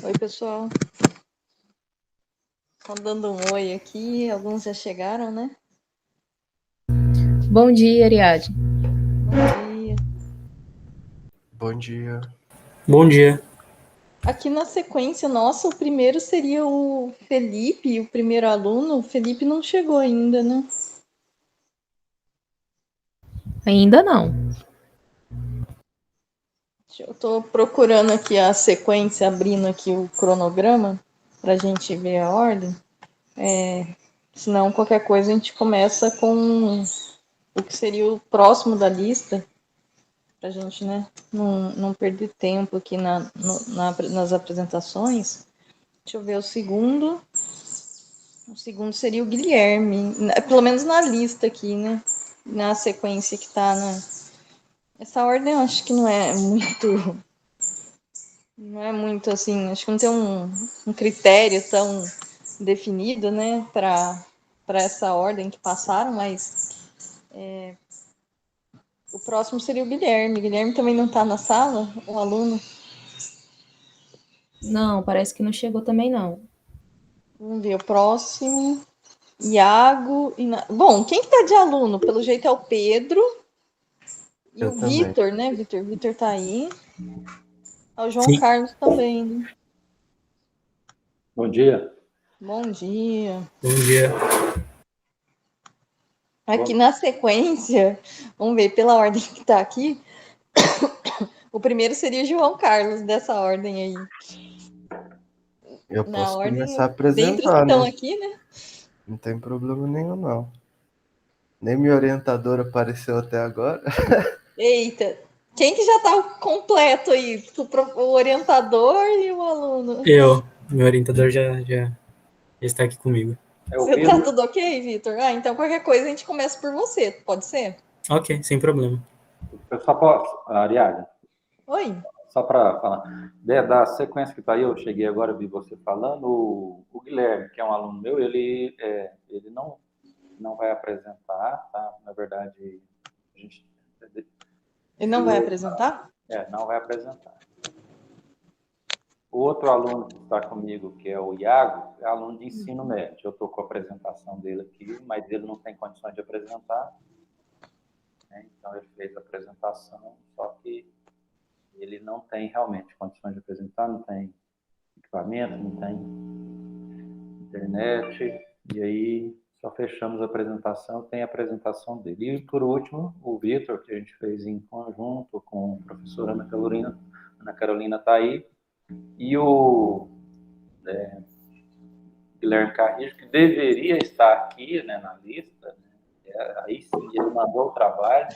Oi, pessoal. Estão dando um oi aqui. Alguns já chegaram, né? Bom dia, Ariadne. Bom dia. Bom dia. Bom dia. Aqui na sequência, nossa, o primeiro seria o Felipe, o primeiro aluno. O Felipe não chegou ainda, né? Ainda não. Eu tô procurando aqui a sequência, abrindo aqui o cronograma pra gente ver a ordem. Senão, qualquer coisa, a gente começa com o que seria o próximo da lista, pra gente, né, não perder tempo aqui nas apresentações. Deixa eu ver o segundo. O segundo seria o Guilherme, pelo menos na lista aqui, né? Na sequência que tá na. Essa ordem eu acho que não é muito. Não é muito assim. Acho que não tem um critério tão definido, né? Para essa ordem que passaram, mas o próximo seria o Guilherme. O Guilherme também não tá na sala, o aluno. Não, parece que não chegou também, não. Vamos ver o próximo. Iago. Bom, quem que tá de aluno? Pelo jeito é o Pedro e Eu o também. Vitor, né? Vitor tá aí. O João Sim. Carlos também, né? Bom dia. Bom dia. Bom dia. Aqui na sequência, vamos ver pela ordem que tá aqui. O primeiro seria o João Carlos dessa ordem aí. Eu Na posso começar a ordem, dentre os que apresentar, estão né? aqui, né? Não tem problema nenhum, não. Nem minha orientadora apareceu até agora. Eita, quem que já tá completo aí? O orientador e o aluno. Meu orientador já está aqui comigo. É o Tá Pedro. tudo ok, Vitor? Ah, então qualquer coisa a gente começa por você, pode ser? Ok, sem problema. Eu só posso, Ariadne, Oi. só para falar. Da sequência que está aí, eu cheguei agora, vi você falando. O Guilherme, que é um aluno meu, ele não vai apresentar, tá? Na verdade, a gente. Ele não vai apresentar? Não vai apresentar. O outro aluno que está comigo, que é o Iago, é aluno de ensino médio. Eu estou com a apresentação dele aqui, mas ele não tem condições de apresentar, né? Então, ele fez a apresentação, só que ele não tem realmente condições de apresentar, não tem equipamento, não tem internet, e aí só fechamos a apresentação, tem a apresentação dele. E, por último, o Vitor, que a gente fez em conjunto com a professora Ana Carolina está aí, e o Guilherme Carrijo, que deveria estar aqui, né, na lista, né? Aí sim, ele mandou o trabalho,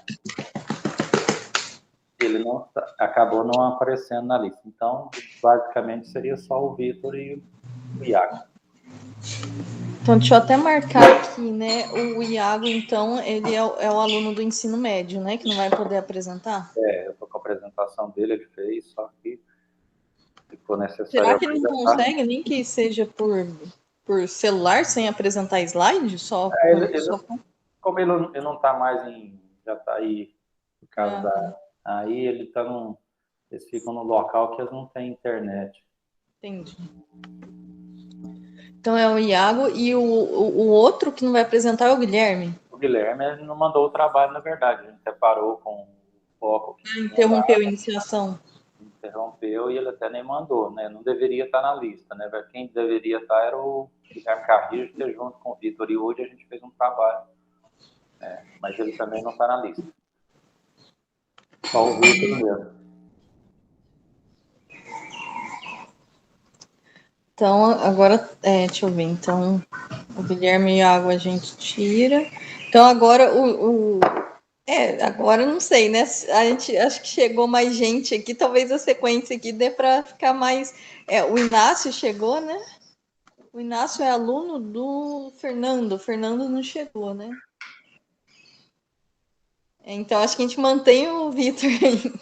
ele não acabou não aparecendo na lista. Então, basicamente, seria só o Vitor e o Iago. Então, deixa eu até marcar aqui, né? O Iago, então, ele é o aluno do ensino médio, né? Que não vai poder apresentar. Eu estou com a apresentação dele, ele fez, só que ficou necessário Será que ele não apresentar. consegue, nem que seja por celular, sem apresentar slide? Só Como ele não está mais já está aí por causa Ah, tá. aí ele está eles ficam no local que eles não têm internet. Entendi. Então é o Iago e o outro que não vai apresentar é o Guilherme. O Guilherme ele não mandou o trabalho, na verdade, a gente separou com o foco que Interrompeu a iniciação. interrompeu e ele até nem mandou, né? Não deveria estar na lista, né? Quem deveria estar era o Guilherme Carrijo, que junto com o Vitor, e hoje a gente fez um trabalho, mas ele também não está na lista. Só o Vitor mesmo. Então, agora, deixa eu ver. Então, o Guilherme e o Iago a gente tira. Então, agora agora eu não sei, né? A gente acho que chegou mais gente aqui, talvez a sequência aqui dê para ficar mais. O Inácio chegou, né? O Inácio é aluno do Fernando. O Fernando não chegou, né? Então acho que a gente mantém o Vitor ainda.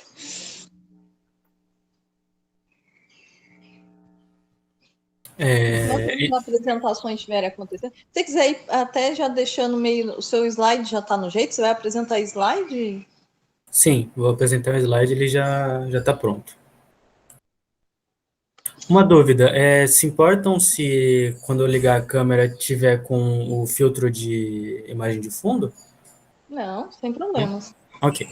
Enquanto as apresentações estiverem acontecendo. Se você quiser ir até já deixando meio. O seu slide já está no jeito? Você vai apresentar slide? Sim, vou apresentar o slide, ele já está pronto. Uma dúvida, se importam se quando eu ligar a câmera tiver com o filtro de imagem de fundo? Não, sem Não? problemas. Ok.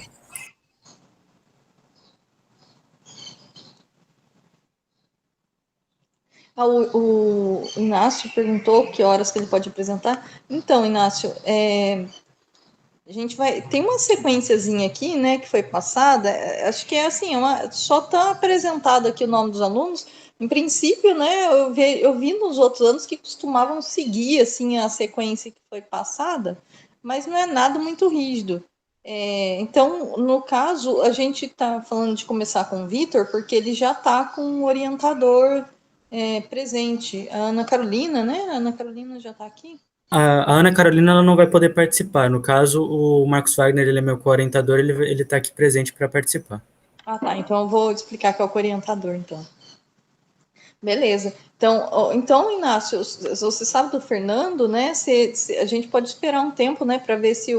O Inácio perguntou que horas que ele pode apresentar. Então, Inácio, a gente vai. Tem uma sequenciazinha aqui, né, que foi passada. Acho que é assim, só está apresentado aqui o nome dos alunos. Em princípio, né, eu vi nos outros anos que costumavam seguir assim a sequência que foi passada, mas não é nada muito rígido. Então, no caso, a gente está falando de começar com o Vitor, porque ele já está com um orientador presente. A Ana Carolina, né? A Ana Carolina já está aqui. A Ana Carolina ela não vai poder participar. No caso, o Marcos Wagner, ele é meu co-orientador, ele está aqui presente para participar. Ah, tá. Então eu vou explicar que é o orientador, então. Beleza. Então, Inácio, você sabe do Fernando, né? A gente pode esperar um tempo, né, para ver se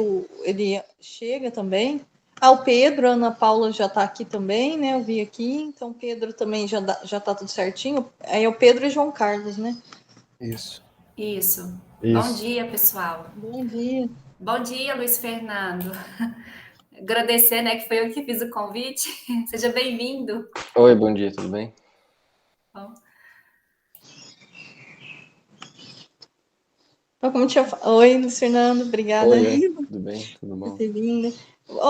ele chega também. Ah, o Pedro, a Ana Paula já está aqui também, né? Eu vi aqui. Então, o Pedro também já tá tudo certinho. Aí é o Pedro e João Carlos, né? Isso. Isso. Bom Isso. dia, pessoal. Bom dia. Bom dia, Luiz Fernando. Agradecer, né, que foi eu que fiz o convite. Seja bem-vindo. Oi, bom dia, tudo bem? Bom. Como tinha... Oi, Luiz Fernando, obrigada. Oi, tudo bem? Tudo bom? Por ter vindo.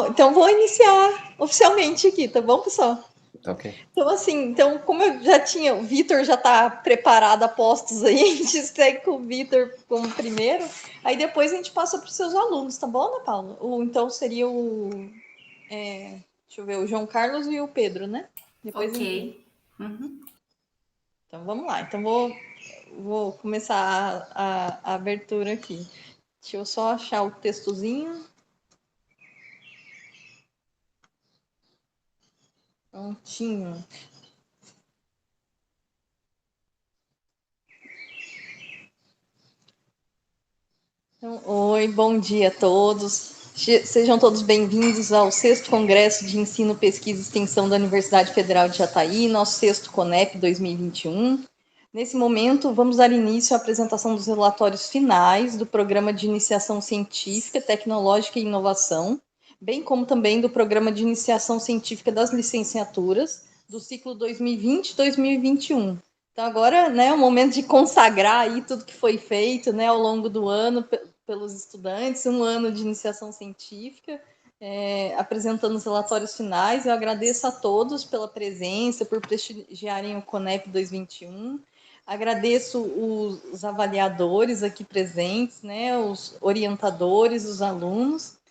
Então, vou iniciar oficialmente aqui, tá bom, pessoal? Tá ok. Então, assim, como eu já tinha, o Vitor já está preparado a postos aí, a gente segue com o Vitor como primeiro, aí depois a gente passa para os seus alunos, tá bom, Ana Paula? Então seria deixa eu ver, o João Carlos e o Pedro, né? Depois Ok. Uhum. Então vamos lá, então vou começar a abertura aqui. Deixa eu só achar o textozinho. Prontinho. Então, oi, bom dia a todos. Sejam todos bem-vindos ao 6º Congresso de Ensino, Pesquisa e Extensão da Universidade Federal de Jataí, nosso 6º CONEP 2021. Nesse momento, vamos dar início à apresentação dos relatórios finais do Programa de Iniciação Científica, Tecnológica e Inovação, bem como também do Programa de Iniciação Científica das Licenciaturas, do ciclo 2020-2021. Então, agora, né, é o momento de consagrar aí tudo que foi feito, né, ao longo do ano pelos estudantes, um ano de iniciação científica, apresentando os relatórios finais. Eu agradeço a todos pela presença, por prestigiarem o CONEP 2021. Agradeço os avaliadores aqui presentes, né, os orientadores, os alunos.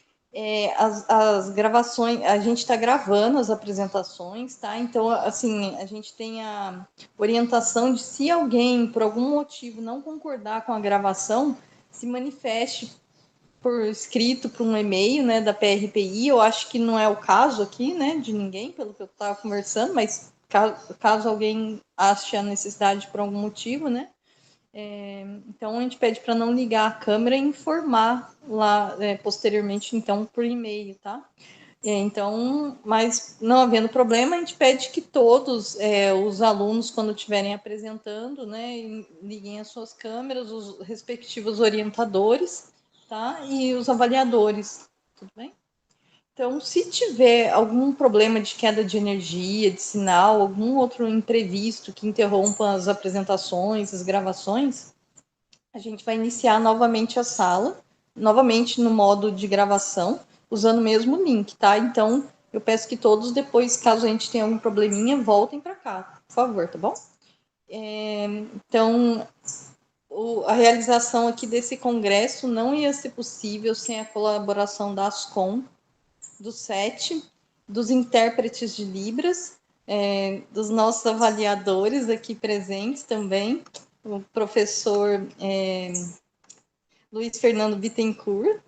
As gravações, a gente está gravando as apresentações, tá? Então, assim, a gente tem a orientação de se alguém, por algum motivo, não concordar com a gravação, se manifeste por escrito, por um e-mail, né, da PRPI. Eu acho que não é o caso aqui, né, de ninguém, pelo que eu estava conversando, mas caso alguém ache a necessidade por algum motivo, né, então a gente pede para não ligar a câmera e informar lá posteriormente, então, por e-mail, tá? Então, mas não havendo problema, a gente pede que todos os alunos, quando estiverem apresentando, né, liguem as suas câmeras, os respectivos orientadores, tá? E os avaliadores, tudo bem? Então, se tiver algum problema de queda de energia, de sinal, algum outro imprevisto que interrompa as apresentações, as gravações, a gente vai iniciar novamente a sala, novamente no modo de gravação, usando o mesmo link, tá? Então, eu peço que todos depois, caso a gente tenha algum probleminha, voltem para cá, por favor, tá bom? Então, a realização aqui desse congresso não ia ser possível sem a colaboração da Ascom, do SET, dos intérpretes de Libras, dos nossos avaliadores aqui presentes também, o professor Luiz Fernando Bittencourt,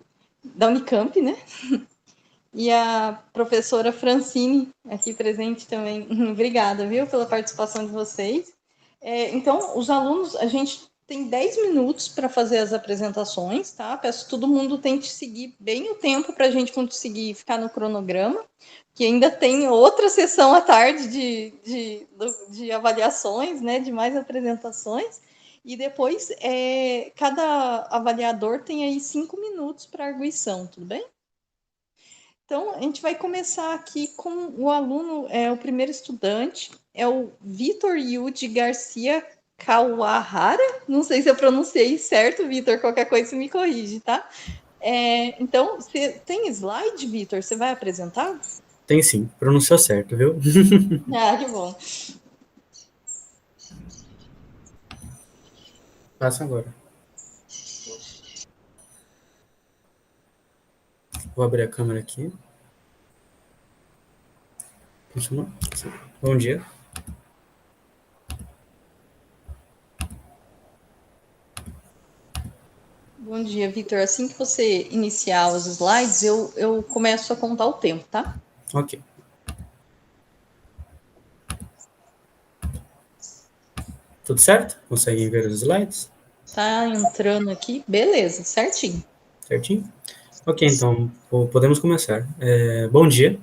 da Unicamp, né? E a professora Francine, aqui presente também. Obrigada, viu, pela participação de vocês. Então, os alunos, a gente tem 10 minutos para fazer as apresentações, tá? Peço que todo mundo tente seguir bem o tempo para a gente conseguir ficar no cronograma, que ainda tem outra sessão à tarde de avaliações, né? De mais apresentações. E depois, cada avaliador tem aí 5 minutos para arguição, tudo bem? Então, a gente vai começar aqui com o aluno, o primeiro estudante, é o Vitor Yudi Garcia Kawahara. Não sei se eu pronunciei certo, Vitor, qualquer coisa você me corrige, tá? Então, você tem slide, Vitor? Você vai apresentar? Tem sim, pronunciou certo, viu? Ah, que bom. Passa agora. Vou abrir a câmera aqui. Funcionou? Bom dia. Bom dia, Vitor. Assim que você iniciar os slides, eu começo a contar o tempo, tá? Ok. Tudo certo? Conseguem ver os slides? Tá entrando aqui, beleza, certinho. Certinho? Ok, então podemos começar. Bom dia,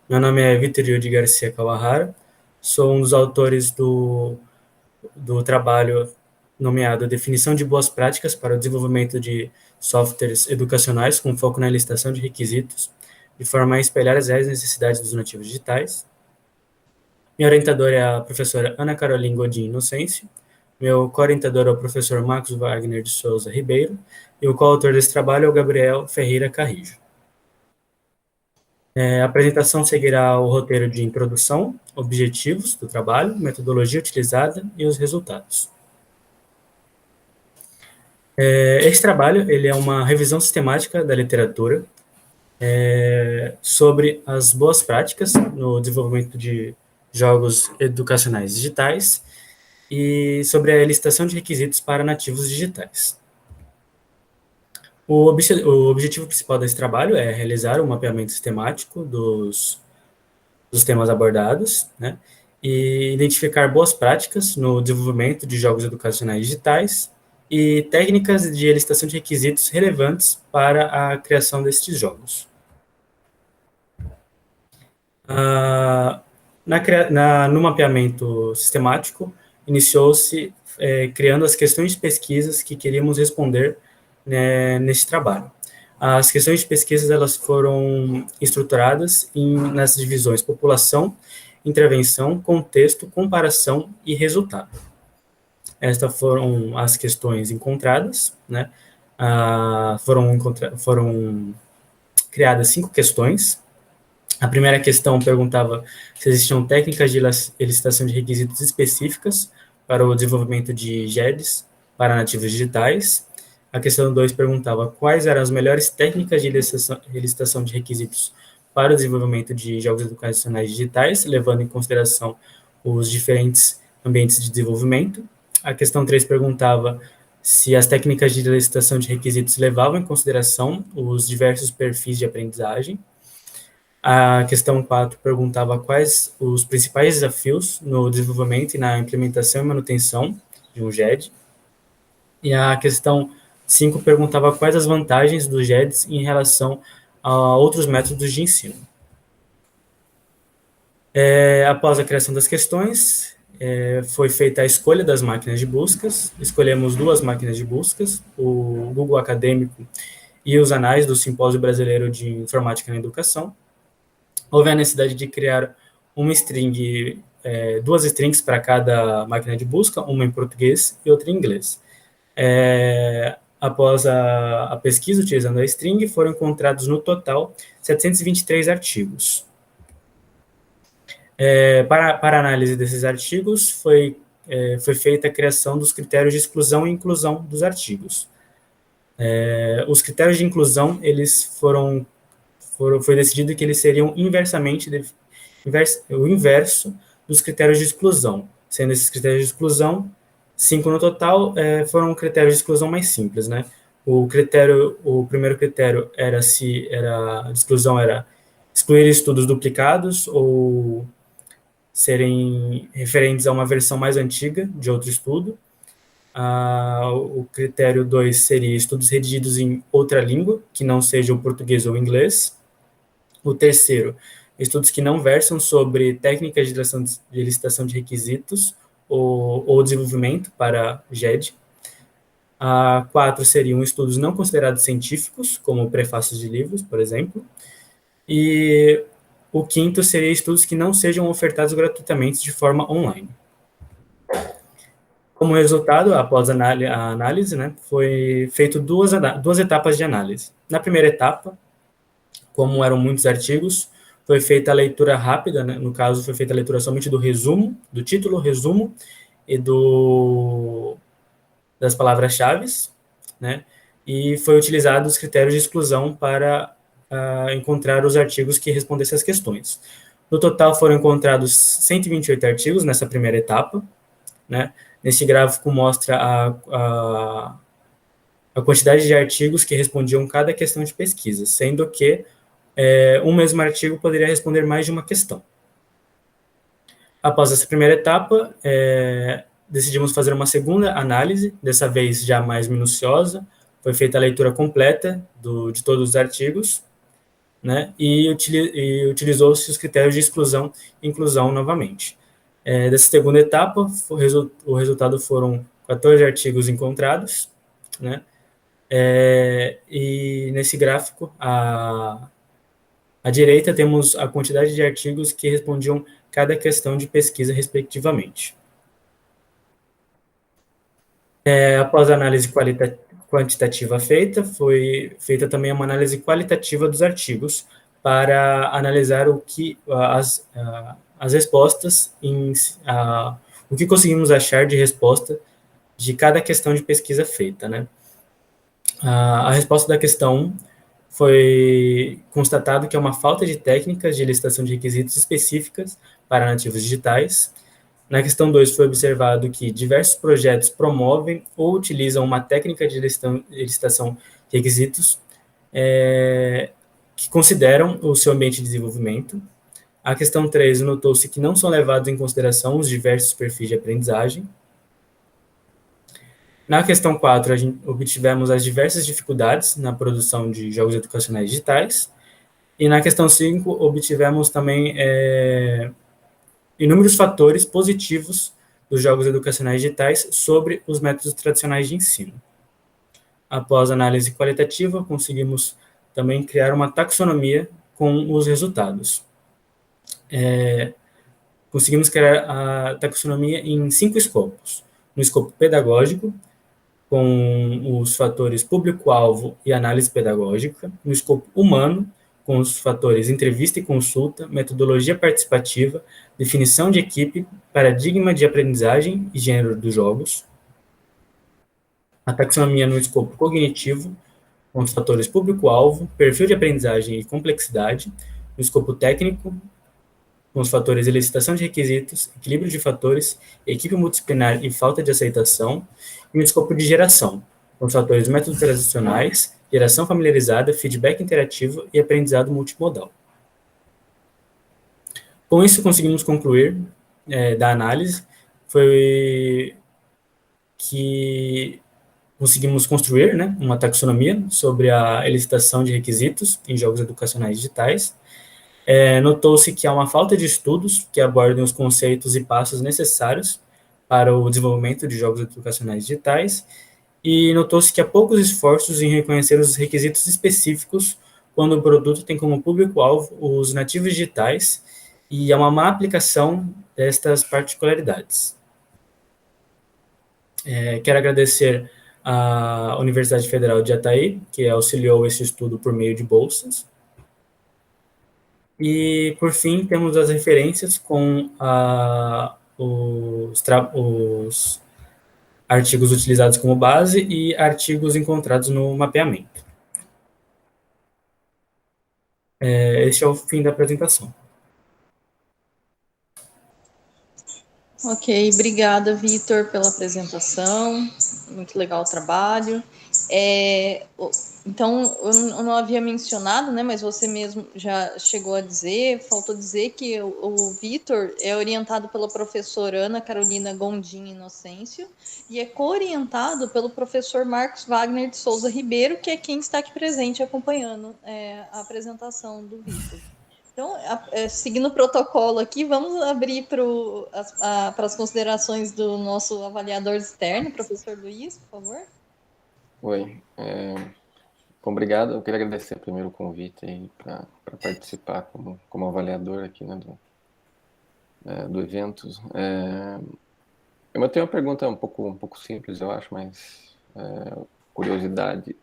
meu nome é Vitor Yudi Garcia Kawahara, sou um dos autores do trabalho nomeado Definição de Boas Práticas para o Desenvolvimento de Softwares Educacionais com foco na licitação de requisitos, de forma a espelhar as reais necessidades dos nativos digitais. Minha orientadora é a professora Ana Caroline Godin Inocêncio, meu co-orientador é o professor Marcos Wagner de Souza Ribeiro, e o coautor desse trabalho é o Gabriel Ferreira Carrijo. A apresentação seguirá o roteiro de introdução, objetivos do trabalho, metodologia utilizada e os resultados. Esse trabalho ele é uma revisão sistemática da literatura sobre as boas práticas no desenvolvimento de jogos educacionais digitais e sobre a licitação de requisitos para nativos digitais. O objetivo principal desse trabalho é realizar um mapeamento sistemático dos temas abordados, né, e identificar boas práticas no desenvolvimento de jogos educacionais digitais e técnicas de licitação de requisitos relevantes para a criação destes jogos. No mapeamento sistemático, iniciou-se criando as questões de pesquisas que queríamos responder nesse trabalho. As questões de pesquisa elas foram estruturadas nas divisões população, intervenção, contexto, comparação e resultado. Estas foram as questões encontradas, né? Foram criadas 5 questões. A primeira questão perguntava se existiam técnicas de licitação de requisitos específicas para o desenvolvimento de GEDs para nativos digitais. A questão 2 perguntava quais eram as melhores técnicas de licitação de requisitos para o desenvolvimento de jogos educacionais digitais, levando em consideração os diferentes ambientes de desenvolvimento. A questão 3 perguntava se as técnicas de licitação de requisitos levavam em consideração os diversos perfis de aprendizagem. A questão 4 perguntava quais os principais desafios no desenvolvimento e na implementação e manutenção de um GED. E a questão 5 perguntava quais as vantagens dos GEDs em relação a outros métodos de ensino. Após a criação das questões, foi feita a escolha das máquinas de buscas. Escolhemos 2 máquinas de buscas, o Google Acadêmico e os anais do Simpósio Brasileiro de Informática na Educação. Houve a necessidade de criar uma string, 2 strings para cada máquina de busca, uma em português e outra em inglês. Após a pesquisa utilizando a string, foram encontrados no total 723 artigos. Para análise desses artigos, foi feita a criação dos critérios de exclusão e inclusão dos artigos. Os critérios de inclusão, foi decidido que eles seriam o inverso dos critérios de exclusão, sendo esses critérios de exclusão 5 no total, foram critérios de exclusão mais simples, né? O primeiro critério de exclusão era excluir estudos duplicados ou serem referentes a uma versão mais antiga de outro estudo. O critério 2 seria estudos redigidos em outra língua, que não seja o português ou o inglês. O terceiro, estudos que não versam sobre técnicas de licitação de requisitos ou desenvolvimento para GED. A 4 seriam estudos não considerados científicos, como prefácios de livros, por exemplo. E o quinto seria estudos que não sejam ofertados gratuitamente de forma online. Como resultado, após a análise, né, foi feito duas etapas de análise. Na primeira etapa, como eram muitos artigos, foi feita a leitura rápida, né, no caso, foi feita a leitura somente do resumo, do título, resumo, e das palavras-chave, né, e foi utilizado os critérios de exclusão para encontrar os artigos que respondessem às questões. No total, foram encontrados 128 artigos nessa primeira etapa, né. Nesse gráfico mostra a quantidade de artigos que respondiam cada questão de pesquisa, sendo que um mesmo artigo poderia responder mais de uma questão. Após essa primeira etapa, decidimos fazer uma segunda análise, dessa vez já mais minuciosa. Foi feita a leitura completa de todos os artigos, né, e utilizou-se os critérios de exclusão e inclusão novamente. Dessa segunda etapa, o resultado foram 14 artigos encontrados, né, e nesse gráfico, à direita, temos a quantidade de artigos que respondiam cada questão de pesquisa, respectivamente. Após a análise quantitativa feita, foi feita também uma análise qualitativa dos artigos para analisar as respostas, o que conseguimos achar de resposta de cada questão de pesquisa feita, né? A resposta da questão 1 foi constatado que é uma falta de técnicas de licitação de requisitos específicas para nativos digitais. Na questão 2 foi observado que diversos projetos promovem ou utilizam uma técnica de licitação de requisitos que consideram o seu ambiente de desenvolvimento. A questão 3 notou-se que não são levados em consideração os diversos perfis de aprendizagem. Na questão 4, obtivemos as diversas dificuldades na produção de jogos educacionais digitais. E na questão 5, obtivemos também inúmeros fatores positivos dos jogos educacionais digitais sobre os métodos tradicionais de ensino. Após análise qualitativa, conseguimos também criar uma taxonomia com os resultados. Conseguimos criar a taxonomia em 5 escopos. No escopo pedagógico, com os fatores público-alvo e análise pedagógica. No escopo humano, com os fatores entrevista e consulta, metodologia participativa, definição de equipe, paradigma de aprendizagem e gênero dos jogos. A taxonomia no escopo cognitivo, com os fatores público-alvo, perfil de aprendizagem e complexidade. No escopo técnico, com os fatores elicitação de requisitos, equilíbrio de fatores, equipe multidisciplinar e falta de aceitação. E no escopo de geração, com os fatores métodos transicionais, geração familiarizada, feedback interativo e aprendizado multimodal. Com isso, conseguimos concluir da análise, foi que conseguimos construir, né, uma taxonomia sobre a elicitação de requisitos em jogos educacionais digitais. Notou-se que há uma falta de estudos que abordem os conceitos e passos necessários para o desenvolvimento de jogos educacionais digitais, e notou-se que há poucos esforços em reconhecer os requisitos específicos quando o produto tem como público-alvo os nativos digitais, e há uma má aplicação destas particularidades. Quero agradecer à Universidade Federal de Jataí, que auxiliou esse estudo por meio de bolsas. E, por fim, temos as referências com os artigos utilizados como base e artigos encontrados no mapeamento. Este é o fim da apresentação. Ok, obrigada, Vitor, pela apresentação. Muito legal o trabalho. Então, eu não havia mencionado, né, mas você mesmo já chegou a dizer, faltou dizer que o Vitor é orientado pela professora Ana Carolina Gondim Inocêncio e é co-orientado pelo professor Marcos Wagner de Souza Ribeiro, que é quem está aqui presente acompanhando a apresentação do Vitor. Então, seguindo o protocolo aqui, vamos abrir para as considerações do nosso avaliador externo, professor Luiz, por favor. Oi. Bom, obrigado. Eu queria agradecer primeiro o convite aí para participar como avaliador aqui, né, do evento. Eu tenho uma pergunta um pouco simples, eu acho, mas curiosidade.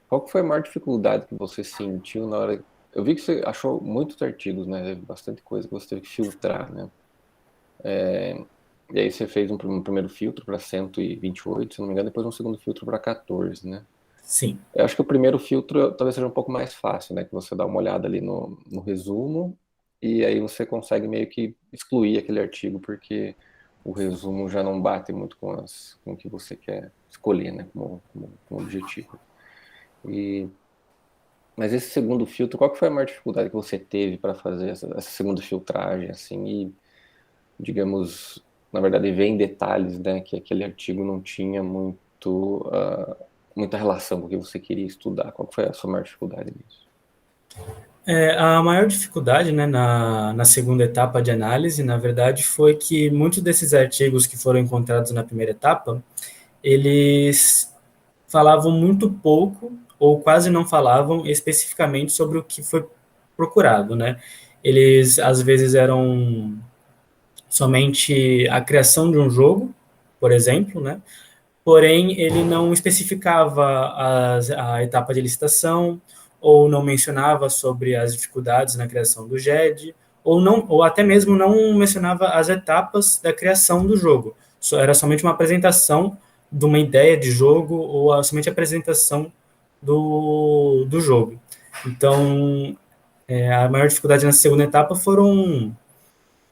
Qual que foi a maior dificuldade que você sentiu na hora... Eu vi que você achou muitos artigos, né? Teve bastante coisa que você teve que filtrar, né? E aí você fez um primeiro filtro para 128, se não me engano, depois um segundo filtro para 14, né? Sim. Eu acho que o primeiro filtro talvez seja um pouco mais fácil, né? Que você dá uma olhada ali no resumo e aí você consegue meio que excluir aquele artigo porque o resumo já não bate muito com o que você quer escolher, né? Como objetivo. Mas esse segundo filtro, qual que foi a maior dificuldade que você teve para fazer essa segunda filtragem, assim, e, digamos, na verdade, ver em detalhes, né, que aquele artigo não tinha muita relação com o que você queria estudar? Qual que foi a sua maior dificuldade nisso? A maior dificuldade, né, na segunda etapa de análise, na verdade, foi que muitos desses artigos que foram encontrados na primeira etapa, eles falavam muito pouco ou quase não falavam especificamente sobre o que foi procurado, né? Eles, às vezes, eram somente a criação de um jogo, por exemplo, né? Porém, ele não especificava a etapa de licitação, ou não mencionava sobre as dificuldades na criação do GED, ou até mesmo não mencionava as etapas da criação do jogo. Era somente uma apresentação de uma ideia de jogo, ou somente a apresentação do jogo. Então, a maior dificuldade na segunda etapa foram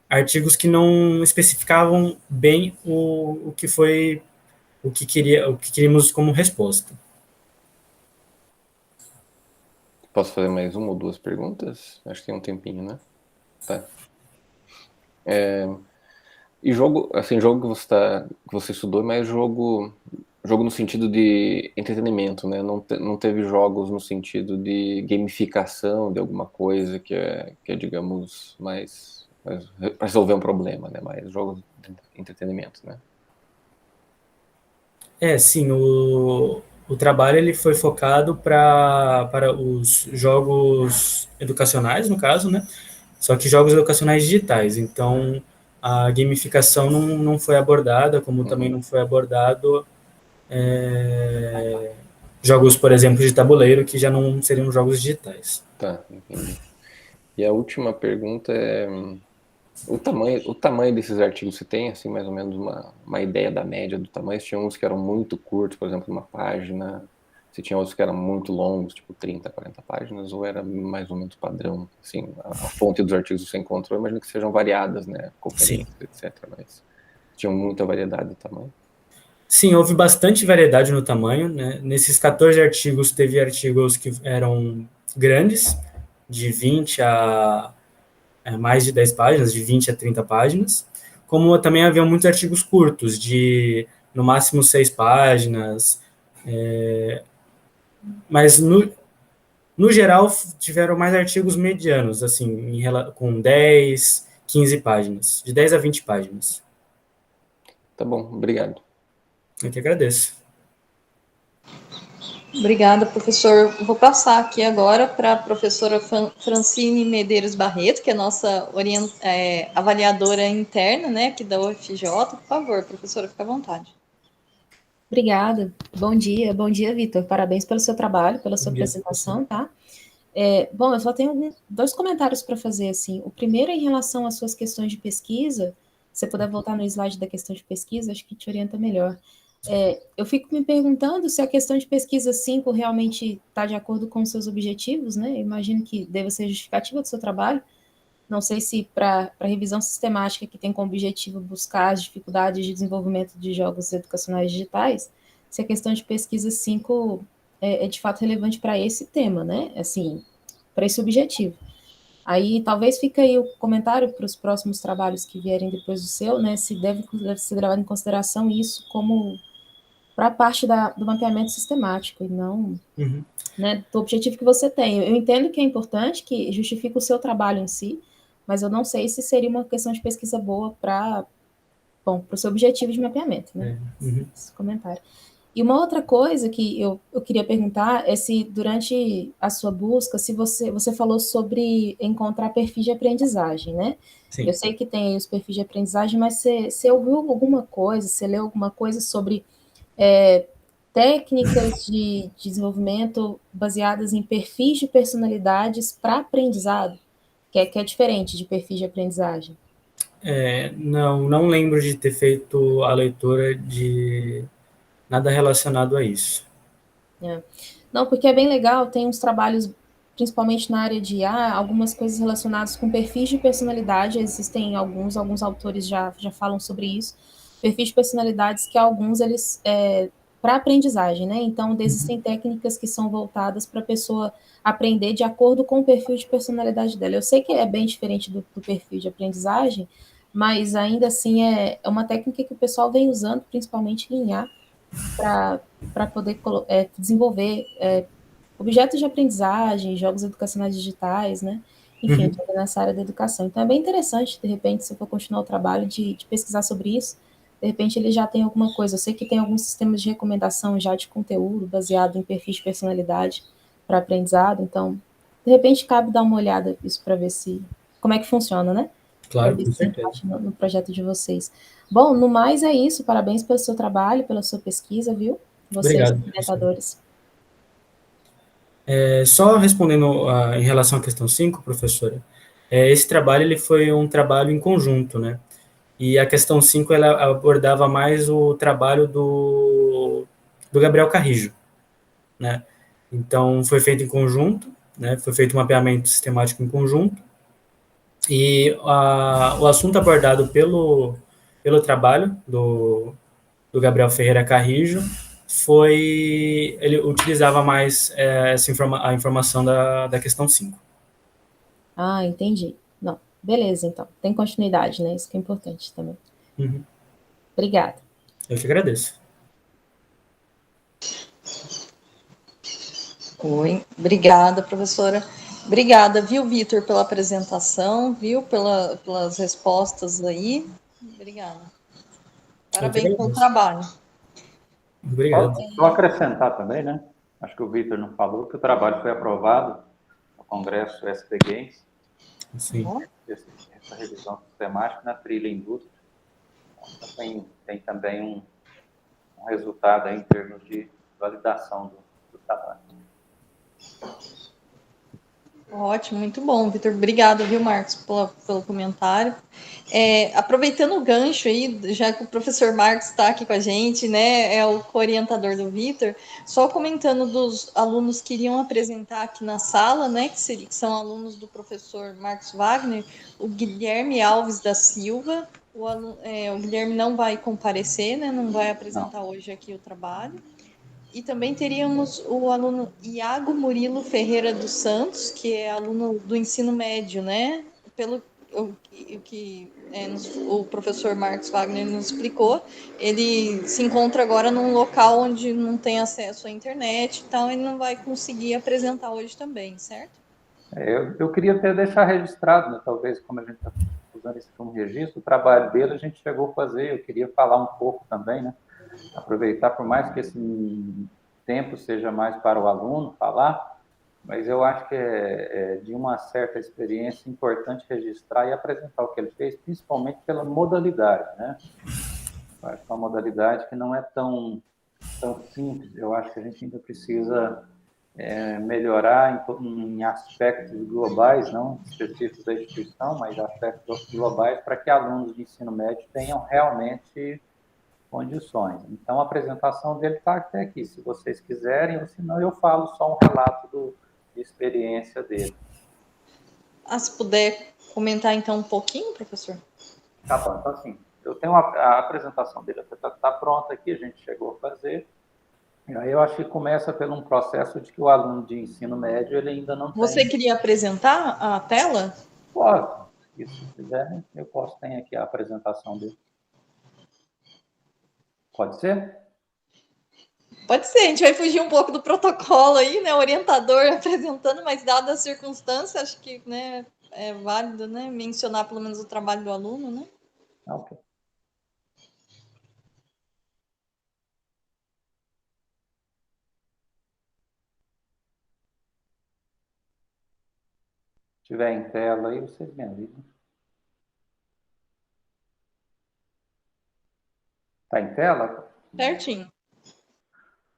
artigos que não especificavam bem o que queríamos como resposta. Posso fazer mais uma ou duas perguntas? Acho que tem um tempinho, né? Tá. E jogo, assim, jogo que você estudou, mas jogo no sentido de entretenimento, né? Não teve jogos no sentido de gamificação de alguma coisa que é digamos, mais para resolver um problema, né? Mais jogos de entretenimento, né? Sim, o trabalho ele foi focado para os jogos educacionais, no caso, né? Só que jogos educacionais digitais. Então, a gamificação não foi abordada, como também não foi abordado jogos, por exemplo, de tabuleiro, que já não seriam jogos digitais. Tá, entendi. E a última pergunta é o tamanho desses artigos. Você tem, assim, mais ou menos uma ideia da média do tamanho? Tinha uns que eram muito curtos, por exemplo, uma página. Você tinha outros que eram muito longos, tipo 30, 40 páginas, ou era mais ou menos padrão? Assim, a fonte dos artigos que você encontrou, eu imagino que sejam variadas, né? Conferências, etc. Mas tinham muita variedade de tamanho. Sim, houve bastante variedade no tamanho, né? Nesses 14 artigos, teve artigos que eram grandes, de 20 a mais de 10 páginas, de 20 a 30 páginas, como também havia muitos artigos curtos, de no máximo 6 páginas, mas no geral tiveram mais artigos medianos, assim, com 10, 15 páginas, de 10 a 20 páginas. Tá bom, obrigado. Eu que agradeço. Obrigada, professor. Vou passar aqui agora para a professora Francine Medeiros Barreto, que é nossa avaliadora interna, né, aqui da UFJ. Por favor, professora, fique à vontade. Obrigada. Bom dia, Vitor. Parabéns pelo seu trabalho, pela sua apresentação, tá? Bom, eu só tenho 2 comentários para fazer, assim. O primeiro é em relação às suas questões de pesquisa. Se você puder voltar no slide da questão de pesquisa, acho que te orienta melhor. Eu fico me perguntando se a questão de pesquisa 5 realmente está de acordo com os seus objetivos, né? Eu imagino que deva ser justificativa do seu trabalho, Não sei se para revisão sistemática que tem como objetivo buscar as dificuldades de desenvolvimento de jogos educacionais digitais, se a questão de pesquisa 5 é de fato relevante para esse tema, né? Assim, para esse objetivo. Aí talvez fique aí o comentário para os próximos trabalhos que vierem depois do seu, né? Se deve ser levado em consideração isso como para a parte do mapeamento sistemático e não, né, do objetivo que você tem. Eu entendo que é importante, que justifica o seu trabalho em si, mas eu não sei se seria uma questão de pesquisa boa para o seu objetivo de mapeamento, né? Esse comentário. E uma outra coisa que eu queria perguntar é se durante a sua busca, se você falou sobre encontrar perfis de aprendizagem, né? Sim. Eu sei que tem aí os perfis de aprendizagem, mas você ouviu alguma coisa, você leu alguma coisa sobre técnicas de desenvolvimento baseadas em perfis de personalidades para aprendizado, que é diferente de perfis de aprendizagem? Não lembro de ter feito a leitura de nada relacionado a isso. Não, porque é bem legal, tem uns trabalhos, principalmente na área de IA, algumas coisas relacionadas com perfis de personalidade, existem alguns autores já falam sobre isso, perfis de personalidades que alguns, eles, para aprendizagem, né? Então, existem técnicas que são voltadas para a pessoa aprender de acordo com o perfil de personalidade dela. Eu sei que é bem diferente do perfil de aprendizagem, mas ainda assim é uma técnica que o pessoal vem usando, principalmente em IA, para poder desenvolver objetos de aprendizagem, jogos educacionais digitais, né? Enfim, nessa área da educação. Então, é bem interessante, de repente, se eu for continuar o trabalho de pesquisar sobre isso, de repente ele já tem alguma coisa. Eu sei que tem alguns sistemas de recomendação já de conteúdo baseado em perfis de personalidade para aprendizado, então, de repente, cabe dar uma olhada nisso para ver como é que funciona, né? Claro, para ver com se certeza. encaixa no projeto de vocês. Bom, no mais é isso. Parabéns pelo seu trabalho, pela sua pesquisa, viu? Vocês, Obrigado, orientadores. Só respondendo em relação à questão 5, professora, esse trabalho ele foi um trabalho em conjunto, né? E a questão 5 ela abordava mais o trabalho do Gabriel Carrijo, né? Então, foi feito em conjunto, né? Foi feito um mapeamento sistemático em conjunto, e o assunto abordado pelo trabalho do Gabriel Ferreira Carrijo ele utilizava mais a informação da questão 5. Ah, entendi. Não, beleza, então. Tem continuidade, né? Isso que é importante também. Obrigada. Eu que agradeço. Oi, obrigada, professora. Obrigada, viu, Vitor, pela apresentação, viu, pelas respostas aí. Obrigada. Parabéns pelo trabalho. Obrigado. Só acrescentar também, né? Acho que o Vitor não falou que o trabalho foi aprovado no Congresso SP Games. Sim. Essa revisão sistemática na trilha indústria. Então, tem também um resultado aí em termos de validação do trabalho. Ótimo, muito bom, Vitor. Obrigada, viu, Marcos, pelo comentário. Aproveitando o gancho aí, já que o professor Marcos está aqui com a gente, né, é o co-orientador do Vitor, só comentando dos alunos que iriam apresentar aqui na sala, né, que são alunos do professor Marcos Wagner, o Guilherme Alves da Silva, o Guilherme não vai comparecer, né, não vai apresentar hoje aqui o trabalho. E também teríamos o aluno Iago Murilo Ferreira dos Santos, que é aluno do ensino médio, né? Pelo que o professor Marcos Wagner nos explicou, ele se encontra agora num local onde não tem acesso à internet, então ele não vai conseguir apresentar hoje também, certo? Eu queria até deixar registrado, né? Talvez, como a gente está usando isso como registro, o trabalho dele a gente chegou a fazer, eu queria falar um pouco também, né? Aproveitar, por mais que esse tempo seja mais para o aluno falar, mas eu acho que é de uma certa experiência importante registrar e apresentar o que ele fez, principalmente pela modalidade, né? Eu acho que é uma modalidade que não é tão simples, eu acho que a gente ainda precisa melhorar em aspectos globais, não específicos da instituição, mas aspectos globais, para que alunos de ensino médio tenham realmente condições. Então, a apresentação dele está até aqui, se vocês quiserem, ou se não, eu falo só um relato de experiência dele. se puder comentar então um pouquinho, professor. Tá bom, então assim, eu tenho a apresentação dele, está pronta aqui, a gente chegou a fazer. E aí eu acho que começa por um processo de que o aluno de ensino médio, ele ainda não Você tem... queria apresentar a tela? Pode, se quiser, eu posso ter aqui a apresentação dele. Pode ser? Pode ser, a gente vai fugir um pouco do protocolo aí, né? O orientador apresentando, mas dada a circunstância, acho que, né, é válido, né, mencionar pelo menos o trabalho do aluno, né? Ok. Se tiver em tela aí, vocês me avisam. Está em tela? Certinho.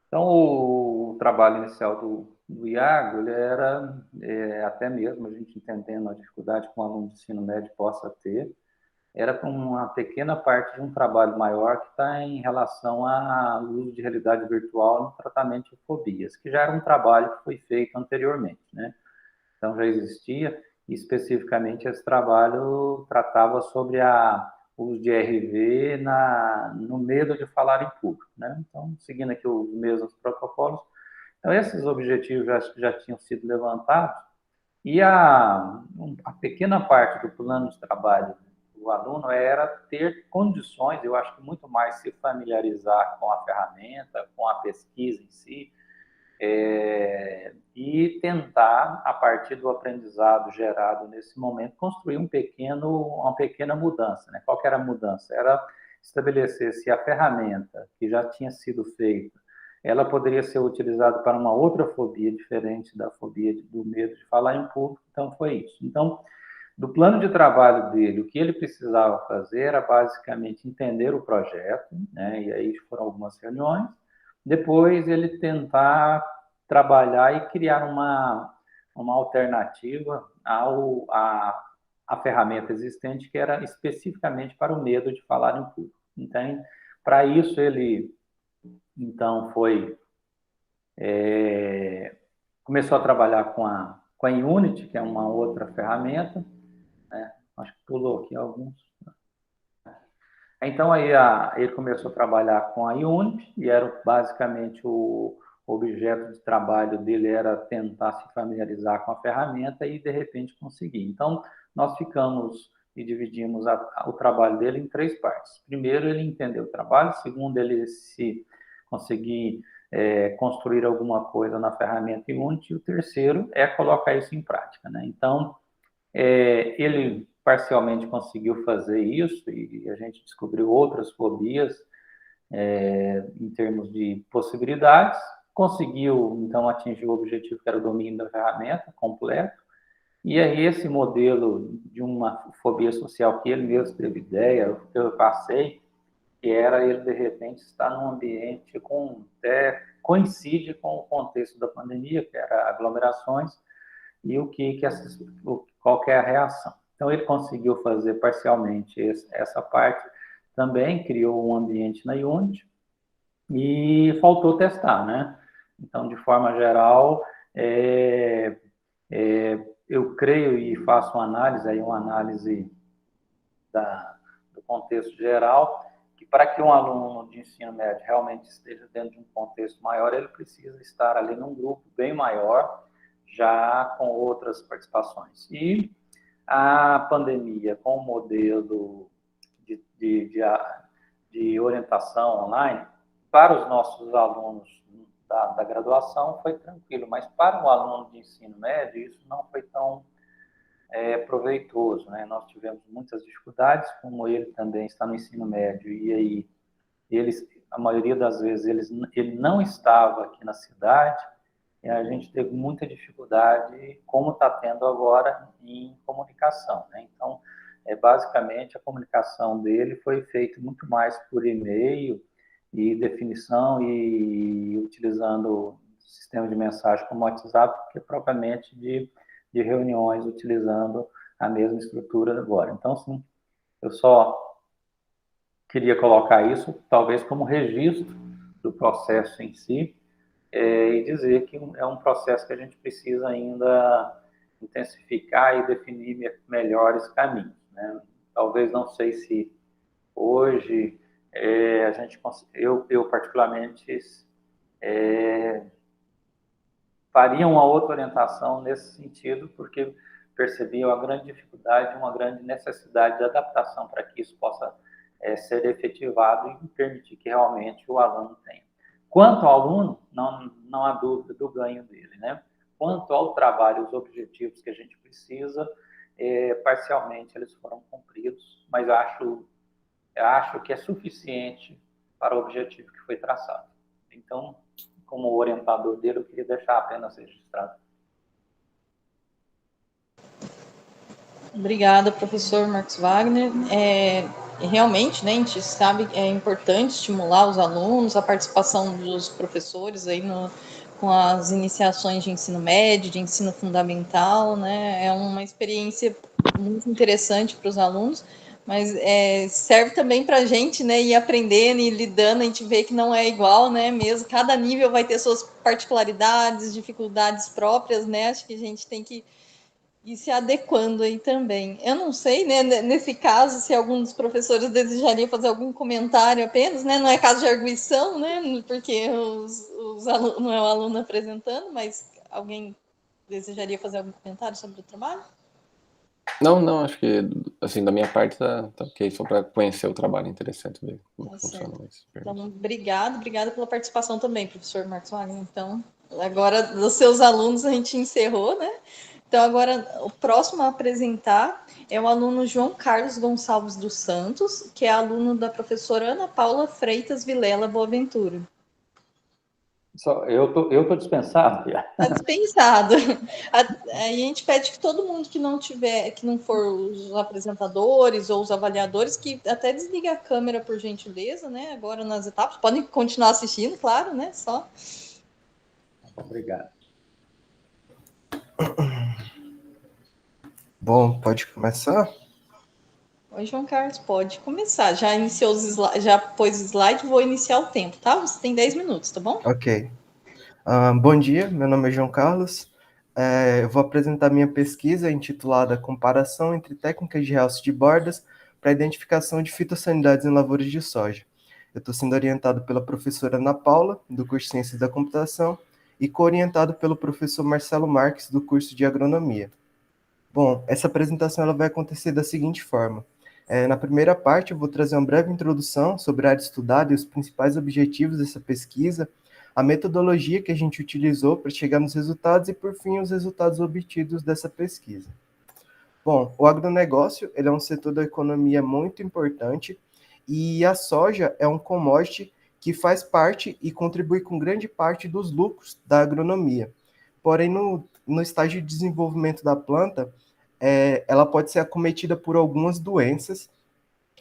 Então, o trabalho inicial do Iago, ele era, até mesmo a gente entendendo a dificuldade que um aluno de ensino médio possa ter, era para uma pequena parte de um trabalho maior que está em relação ao uso de realidade virtual no tratamento de fobias, que já era um trabalho que foi feito anteriormente, né? Então, já existia, e especificamente esse trabalho tratava sobre o uso de RV no medo de falar em público, né? Então, seguindo aqui os mesmos protocolos, então esses objetivos já tinham sido levantados, e a pequena parte do plano de trabalho do aluno era ter condições, eu acho que muito mais se familiarizar com a ferramenta, com a pesquisa em si, e tentar, a partir do aprendizado gerado nesse momento, construir uma pequena mudança, né? Qual que era a mudança? Era estabelecer se a ferramenta que já tinha sido feita, ela poderia ser utilizada para uma outra fobia diferente da fobia do medo de falar em público. Então, foi isso. Então, do plano de trabalho dele, o que ele precisava fazer era basicamente entender o projeto, né? E aí foram algumas reuniões. Depois, ele tentar trabalhar e criar uma alternativa à ferramenta existente, que era especificamente para o medo de falar em público. Então, para isso, ele então começou a trabalhar com a Unity, que é uma outra ferramenta, né? Acho que pulou aqui alguns. Então, aí ele começou a trabalhar com a Unity, e era basicamente o objeto de trabalho dele era tentar se familiarizar com a ferramenta e, de repente, conseguir. Então, nós ficamos e dividimos o trabalho dele em 3 partes. Primeiro, ele entendeu o trabalho. Segundo, ele se conseguir construir alguma coisa na ferramenta Unity. E o terceiro é colocar isso em prática, né? Então, ele parcialmente conseguiu fazer isso, e a gente descobriu outras fobias em termos de possibilidades. Conseguiu, então, atingir o objetivo que era o domínio da ferramenta completo. E aí esse modelo de uma fobia social que ele mesmo teve ideia, que eu passei, que era ele, de repente, estar num ambiente coincide com o contexto da pandemia, que era aglomerações, e qual que é a reação. Então, ele conseguiu fazer parcialmente essa parte, também criou um ambiente na Unity, e faltou testar, né? Então, de forma geral, eu creio e faço uma análise do contexto geral, que para que um aluno de ensino médio realmente esteja dentro de um contexto maior, ele precisa estar ali num grupo bem maior, já com outras participações. E a pandemia, com o modelo de orientação online, para os nossos alunos da graduação foi tranquilo, mas para um aluno de ensino médio, isso não foi tão proveitoso, né? Nós tivemos muitas dificuldades, como ele também está no ensino médio, e aí a maioria das vezes ele não estava aqui na cidade, e a gente teve muita dificuldade, como está tendo agora, em comunicação, né? Então, basicamente, a comunicação dele foi feita muito mais por e-mail e definição, e utilizando o sistema de mensagem como WhatsApp, que propriamente de reuniões utilizando a mesma estrutura agora. Então, sim, eu só queria colocar isso, talvez como registro do processo em si, e dizer que é um processo que a gente precisa ainda intensificar e definir melhores caminhos, né? Talvez, não sei se hoje eu particularmente faria uma outra orientação nesse sentido, porque percebi uma grande dificuldade, uma grande necessidade de adaptação para que isso possa ser efetivado e permitir que realmente o aluno tenha. Quanto ao aluno, não há dúvida do ganho dele, né? Quanto ao trabalho, os objetivos que a gente precisa, parcialmente eles foram cumpridos, mas eu acho que é suficiente para o objetivo que foi traçado. Então, como orientador dele, eu queria deixar apenas registrado. Obrigada, professor Marcos Wagner. Realmente, né, a gente sabe que é importante estimular os alunos, a participação dos professores aí com as iniciações de ensino médio, de ensino fundamental, né, é uma experiência muito interessante para os alunos, mas serve também para a gente, né, ir aprendendo e lidando, a gente vê que não é igual, né, mesmo, cada nível vai ter suas particularidades, dificuldades próprias, né, acho que a gente tem que ir se adequando aí também. Eu não sei, né, nesse caso, se algum dos professores desejaria fazer algum comentário apenas, né, não é caso de arguição, né, porque os alunos, não é o aluno apresentando, mas alguém desejaria fazer algum comentário sobre o trabalho? Não, acho que, assim, da minha parte tá ok, só para conhecer o trabalho, interessante ver como Tá funciona certo. isso. Então, obrigada pela participação também, professor Marcos Wagner. Então, agora, dos seus alunos, a gente encerrou, né? Então, agora, o próximo a apresentar é o aluno João Carlos Gonçalves dos Santos, que é aluno da professora Ana Paula Freitas Vilela Boaventura. Eu tô dispensado, já. Está dispensado. Aí a gente pede que todo mundo que não tiver, que não for os apresentadores ou os avaliadores, que até desligue a câmera, por gentileza, né? Agora nas etapas. Podem continuar assistindo, claro, né? Só. Obrigado. Bom, pode começar? Oi, João Carlos, pode começar. Já iniciou os slides, já pôs o slide, vou iniciar o tempo, tá? Você tem 10 minutos, tá bom? Ok. Bom dia, meu nome é João Carlos. Eu vou apresentar minha pesquisa intitulada Comparação entre técnicas de realce de bordas para a identificação de fitossanidades em lavouras de soja. Eu estou sendo orientado pela professora Ana Paula, do curso de Ciências da Computação, e co-orientado pelo professor Marcelo Marques, do curso de Agronomia. Bom, essa apresentação ela vai acontecer da seguinte forma. Na primeira parte, eu vou trazer uma breve introdução sobre a área estudada e os principais objetivos dessa pesquisa, a metodologia que a gente utilizou para chegar nos resultados e, por fim, os resultados obtidos dessa pesquisa. Bom, o agronegócio ele é um setor da economia muito importante e a soja é um commodity que faz parte e contribui com grande parte dos lucros da agronomia. Porém, no estágio de desenvolvimento da planta, ela pode ser acometida por algumas doenças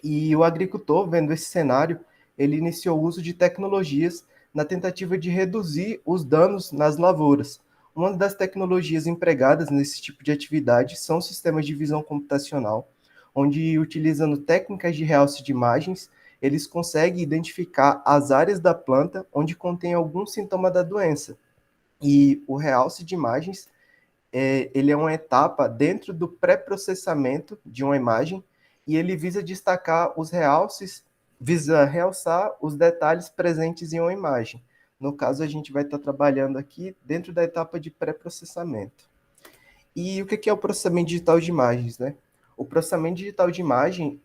e o agricultor, vendo esse cenário, ele iniciou o uso de tecnologias na tentativa de reduzir os danos nas lavouras. Uma das tecnologias empregadas nesse tipo de atividade são sistemas de visão computacional, onde, utilizando técnicas de realce de imagens, eles conseguem identificar as áreas da planta onde contém algum sintoma da doença. E o realce de imagens, ele é uma etapa dentro do pré-processamento de uma imagem, e ele visa destacar os realces, visa realçar os detalhes presentes em uma imagem. No caso, a gente vai estar trabalhando aqui dentro da etapa de pré-processamento. E o que é o processamento digital de imagens, né? O processamento digital de imagem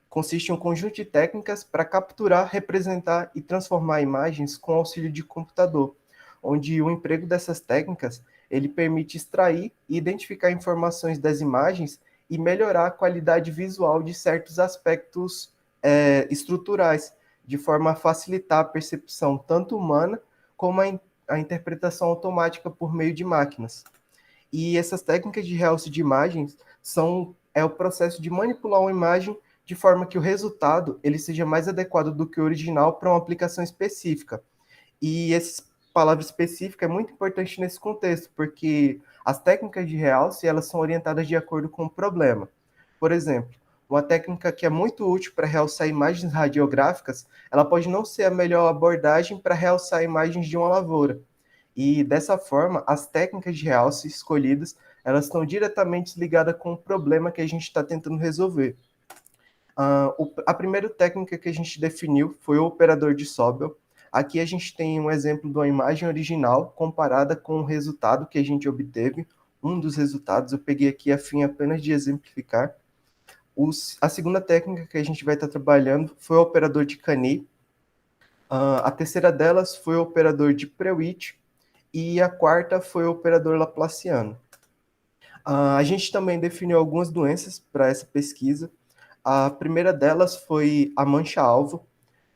consiste em um conjunto de técnicas para capturar, representar e transformar imagens com auxílio de computador, onde o emprego dessas técnicas ele permite extrair e identificar informações das imagens e melhorar a qualidade visual de certos aspectos estruturais, de forma a facilitar a percepção tanto humana como a interpretação automática por meio de máquinas. E essas técnicas de realce de imagens é o processo de manipular uma imagem de forma que o resultado ele seja mais adequado do que o original para uma aplicação específica. E essa palavra específica é muito importante nesse contexto, porque as técnicas de realce elas são orientadas de acordo com o problema. Por exemplo, uma técnica que é muito útil para realçar imagens radiográficas, ela pode não ser a melhor abordagem para realçar imagens de uma lavoura. E dessa forma, as técnicas de realce escolhidas, elas estão diretamente ligadas com o problema que a gente está tentando resolver. A primeira técnica que a gente definiu foi o operador de Sobel. Aqui a gente tem um exemplo de uma imagem original comparada com o resultado que a gente obteve. Um dos resultados, eu peguei aqui a fim apenas de exemplificar. A segunda técnica que a gente vai estar trabalhando foi o operador de Caney. A terceira delas foi o operador de Prewitt. E a quarta foi o operador Laplaciano. A gente também definiu algumas doenças para essa pesquisa. A primeira delas foi a mancha-alvo,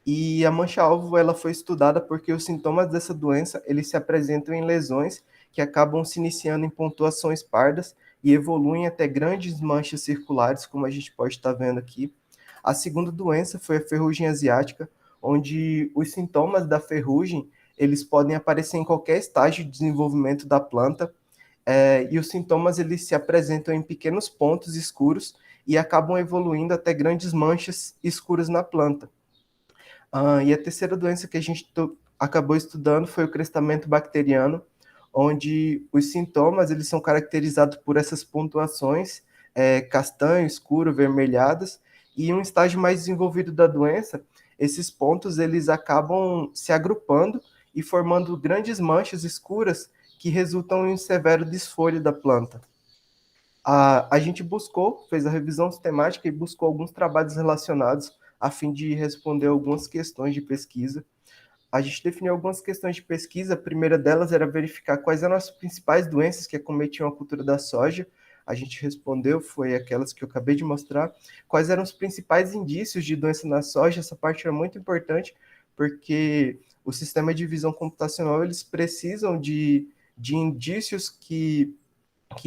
e a mancha-alvo ela foi estudada porque os sintomas dessa doença eles se apresentam em lesões que acabam se iniciando em pontuações pardas e evoluem até grandes manchas circulares, como a gente pode estar vendo aqui. A segunda doença foi a ferrugem asiática, onde os sintomas da ferrugem eles podem aparecer em qualquer estágio de desenvolvimento da planta, e os sintomas eles se apresentam em pequenos pontos escuros e acabam evoluindo até grandes manchas escuras na planta. E a terceira doença que a gente acabou estudando foi o crestamento bacteriano, onde os sintomas eles são caracterizados por essas pontuações castanho, escuro, vermelhadas, e em um estágio mais desenvolvido da doença, esses pontos eles acabam se agrupando e formando grandes manchas escuras que resultam em um severo desfolho da planta. A gente fez a revisão sistemática e buscou alguns trabalhos relacionados a fim de responder algumas questões de pesquisa. A gente definiu algumas questões de pesquisa, a primeira delas era verificar quais eram as principais doenças que acometiam a cultura da soja. A gente respondeu, foi aquelas que eu acabei de mostrar. Quais eram os principais indícios de doença na soja? Essa parte era muito importante, porque o sistema de visão computacional, eles precisam de indícios que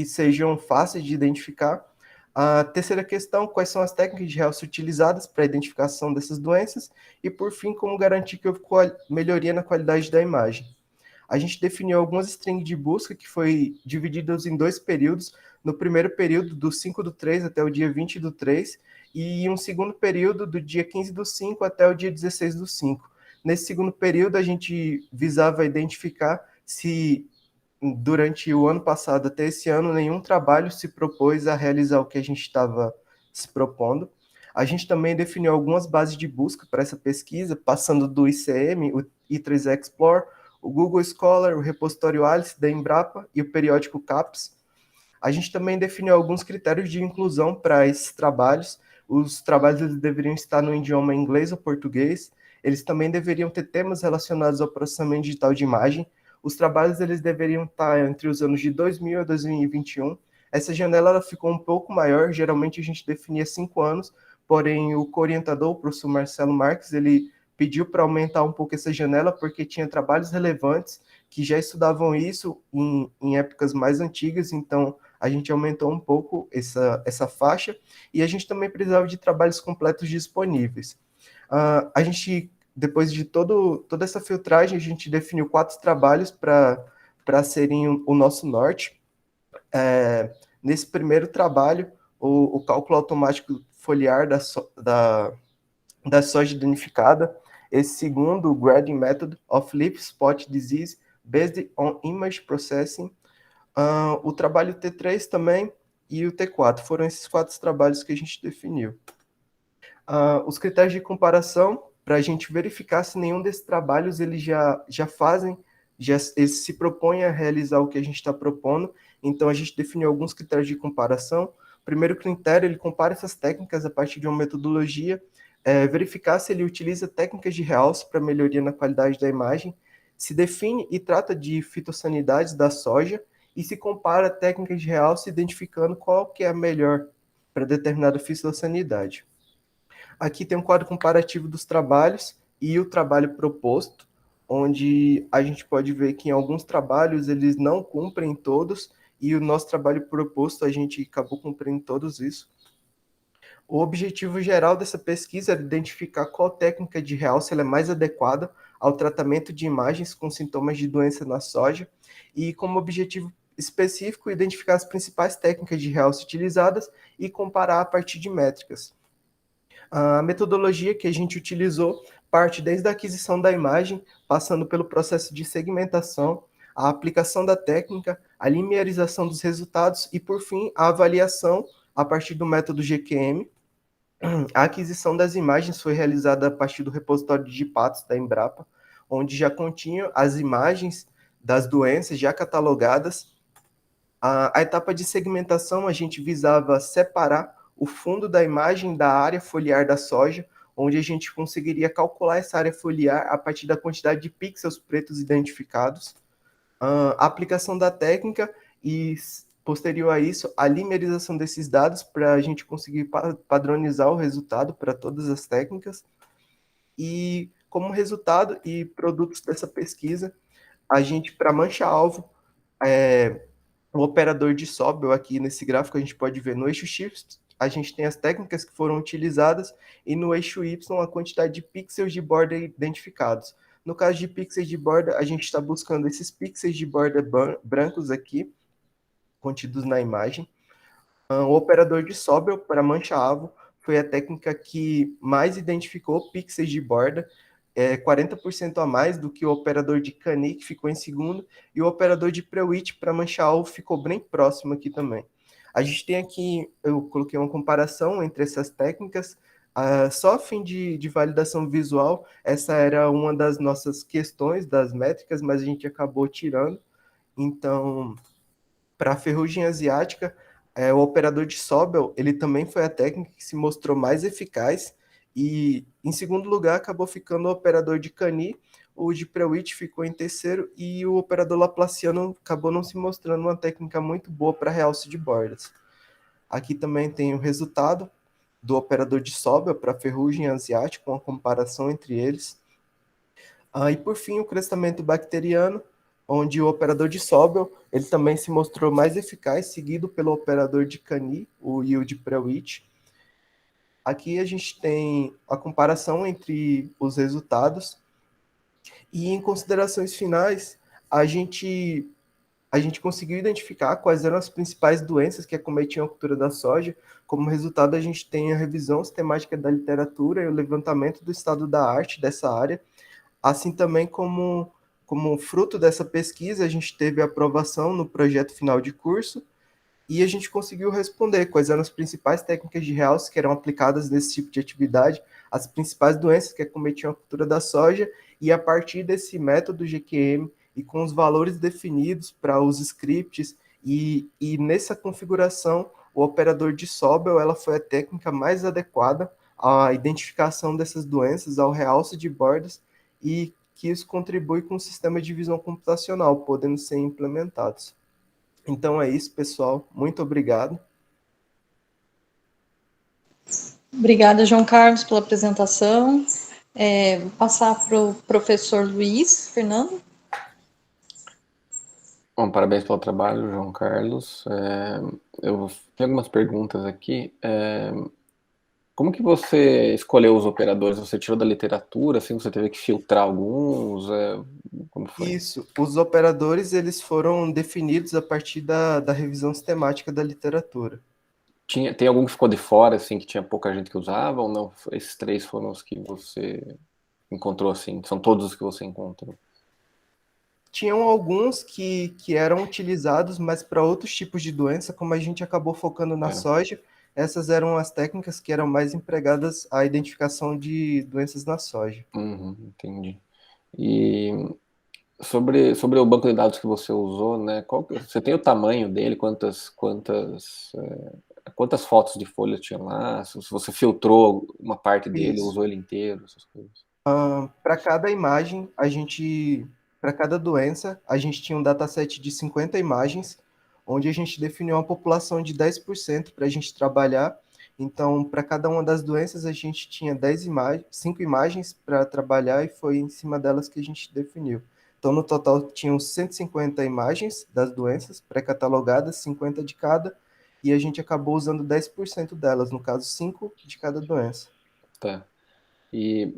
sejam fáceis de identificar. A terceira questão, quais são as técnicas de realce utilizadas para a identificação dessas doenças? E, por fim, como garantir que houve melhoria na qualidade da imagem? A gente definiu algumas strings de busca que foi divididas em 2 períodos. No primeiro período, do 5/3 até o dia 20/3, e um segundo período, do dia 15/5 até o dia 16/5. Nesse segundo período, a gente visava identificar se durante o ano passado até esse ano, nenhum trabalho se propôs a realizar o que a gente estava se propondo. A gente também definiu algumas bases de busca para essa pesquisa, passando do ICM, o I3 Explore, o Google Scholar, o repositório Alice da Embrapa e o periódico CAPES. A gente também definiu alguns critérios de inclusão para esses trabalhos. Os trabalhos eles deveriam estar no idioma inglês ou português. Eles também deveriam ter temas relacionados ao processamento digital de imagem. Os trabalhos eles deveriam estar entre os anos de 2000 a 2021. Essa janela ela ficou um pouco maior, geralmente a gente definia 5 anos, porém o co-orientador, o professor Marcelo Marques, ele pediu para aumentar um pouco essa janela, porque tinha trabalhos relevantes que já estudavam isso em épocas mais antigas, então a gente aumentou um pouco essa faixa, e a gente também precisava de trabalhos completos disponíveis. A gente, depois de toda essa filtragem, a gente definiu 4 trabalhos para serem o nosso norte. Nesse primeiro trabalho, o cálculo automático foliar da soja danificada. Esse segundo, o Grading Method of Leaf Spot Disease Based on Image Processing. O trabalho T3 também e o T4. Foram esses 4 trabalhos que a gente definiu. Os critérios de comparação, para a gente verificar se nenhum desses trabalhos eles já eles se propõem a realizar o que a gente está propondo. Então, a gente definiu alguns critérios de comparação. O primeiro critério, ele compara essas técnicas a partir de uma metodologia, verificar se ele utiliza técnicas de realce para melhoria na qualidade da imagem, se define e trata de fitossanidades da soja e se compara técnicas de realce identificando qual que é a melhor para determinada fitossanidade. Aqui tem um quadro comparativo dos trabalhos e o trabalho proposto, onde a gente pode ver que em alguns trabalhos eles não cumprem todos, e o nosso trabalho proposto a gente acabou cumprindo todos isso. O objetivo geral dessa pesquisa era identificar qual técnica de realce ela é mais adequada ao tratamento de imagens com sintomas de doença na soja, e como objetivo específico, identificar as principais técnicas de realce utilizadas e comparar a partir de métricas. A metodologia que a gente utilizou parte desde a aquisição da imagem, passando pelo processo de segmentação, a aplicação da técnica, a linearização dos resultados e, por fim, a avaliação a partir do método GQM. A aquisição das imagens foi realizada a partir do repositório de patos da Embrapa, onde já continham as imagens das doenças já catalogadas. A etapa de segmentação, a gente visava separar o fundo da imagem da área foliar da soja, onde a gente conseguiria calcular essa área foliar a partir da quantidade de pixels pretos identificados. A aplicação da técnica e, posterior a isso, a limerização desses dados para a gente conseguir padronizar o resultado para todas as técnicas. E, como resultado e produtos dessa pesquisa, a gente, para mancha-alvo, o operador de Sobel, aqui nesse gráfico, a gente pode ver no eixo X, a gente tem as técnicas que foram utilizadas, e no eixo Y, a quantidade de pixels de borda identificados. No caso de pixels de borda, a gente está buscando esses pixels de borda brancos aqui, contidos na imagem. O operador de Sobel para mancha-alvo foi a técnica que mais identificou pixels de borda, 40% a mais do que o operador de Cani, que ficou em segundo, e o operador de Prewitt para mancha-alvo ficou bem próximo aqui também. A gente tem aqui, eu coloquei uma comparação entre essas técnicas, só a fim de validação visual. Essa era uma das nossas questões, das métricas, mas a gente acabou tirando. Então, para a ferrugem asiática, o operador de Sobel, ele também foi a técnica que se mostrou mais eficaz, e em segundo lugar acabou ficando o operador de Cani, o de Prewitt ficou em terceiro, e o operador laplaciano acabou não se mostrando uma técnica muito boa para realce de bordas. Aqui também tem o resultado do operador de Sobel para ferrugem asiática, uma comparação entre eles. E por fim, o crescimento bacteriano, onde o operador de Sobel ele também se mostrou mais eficaz, seguido pelo operador de Cani, e o de Prewitt. Aqui a gente tem a comparação entre os resultados, e em considerações finais, a gente conseguiu identificar quais eram as principais doenças que acometiam a cultura da soja. Como resultado, a gente tem a revisão sistemática da literatura e o levantamento do estado da arte dessa área. Assim também como fruto dessa pesquisa, a gente teve a aprovação no projeto final de curso, e a gente conseguiu responder quais eram as principais técnicas de realce que eram aplicadas nesse tipo de atividade, as principais doenças que acometiam a cultura da soja, e a partir desse método GQM, e com os valores definidos para os scripts, e nessa configuração, o operador de Sobel ela foi a técnica mais adequada à identificação dessas doenças, ao realce de bordas, e que isso contribui com o sistema de visão computacional, podendo ser implementados. Então é isso, pessoal. Muito obrigado. Obrigada, João Carlos, pela apresentação. Vou passar para o professor Luiz Fernando. Bom, parabéns pelo trabalho, João Carlos. Eu tenho algumas perguntas aqui. Como que você escolheu os operadores? Você tirou da literatura, assim, você teve que filtrar alguns? Como foi? Isso, os operadores eles foram definidos a partir da revisão sistemática da literatura. Tem algum que ficou de fora, assim, que tinha pouca gente que usava, ou não? Esses três foram os que você encontrou, assim? São todos os que você encontrou? Tinham alguns que eram utilizados, mas para outros tipos de doença, como a gente acabou focando na soja, essas eram as técnicas que eram mais empregadas à identificação de doenças na soja. Entendi. E sobre o banco de dados que você usou, né? Você tem o tamanho dele? Quantas fotos de folha tinha lá? Se você filtrou uma parte dele, usou ele inteiro, essas coisas? Para cada imagem, para cada doença, a gente tinha um dataset de 50 imagens, onde a gente definiu uma população de 10% para a gente trabalhar. Então, para cada uma das doenças, a gente tinha 5 imagens para trabalhar, e foi em cima delas que a gente definiu. Então, no total, tinham 150 imagens das doenças pré-catalogadas, 50 de cada, e a gente acabou usando 10% delas, no caso, 5 de cada doença. Tá. E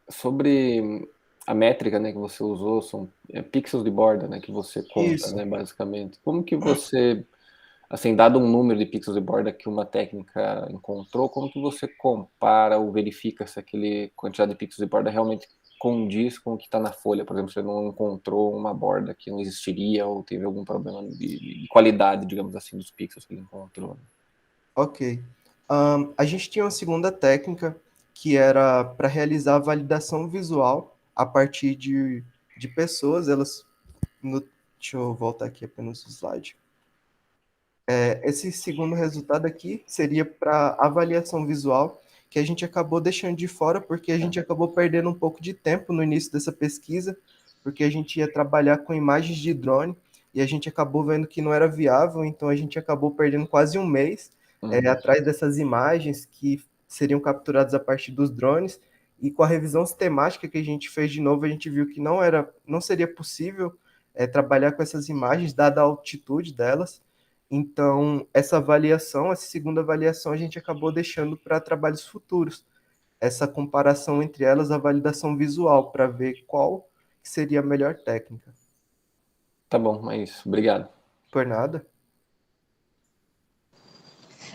sobre a métrica, né, que você usou, são pixels de borda, né, que você conta, né, basicamente. Como que você, assim, dado um número de pixels de borda que uma técnica encontrou, como que você compara ou verifica se aquele quantidade de pixels de borda realmente condiz com o que está na folha. Por exemplo, você não encontrou uma borda que não existiria ou teve algum problema de qualidade, digamos assim, dos pixels que ele encontrou. Ok. A gente tinha uma segunda técnica que era para realizar a validação visual a partir de pessoas. Deixa eu voltar aqui apenas o slide. Esse segundo resultado aqui seria para avaliação visual, que a gente acabou deixando de fora porque a gente acabou perdendo um pouco de tempo no início dessa pesquisa, porque a gente ia trabalhar com imagens de drone e a gente acabou vendo que não era viável, então a gente acabou perdendo quase um mês atrás dessas imagens que seriam capturadas a partir dos drones, e com a revisão sistemática que a gente fez de novo, a gente viu que não seria possível trabalhar com essas imagens, dada a altitude delas. Então, essa segunda avaliação, a gente acabou deixando para trabalhos futuros. Essa comparação entre elas, a validação visual, para ver qual seria a melhor técnica. Tá bom, é isso. Obrigado. Por nada.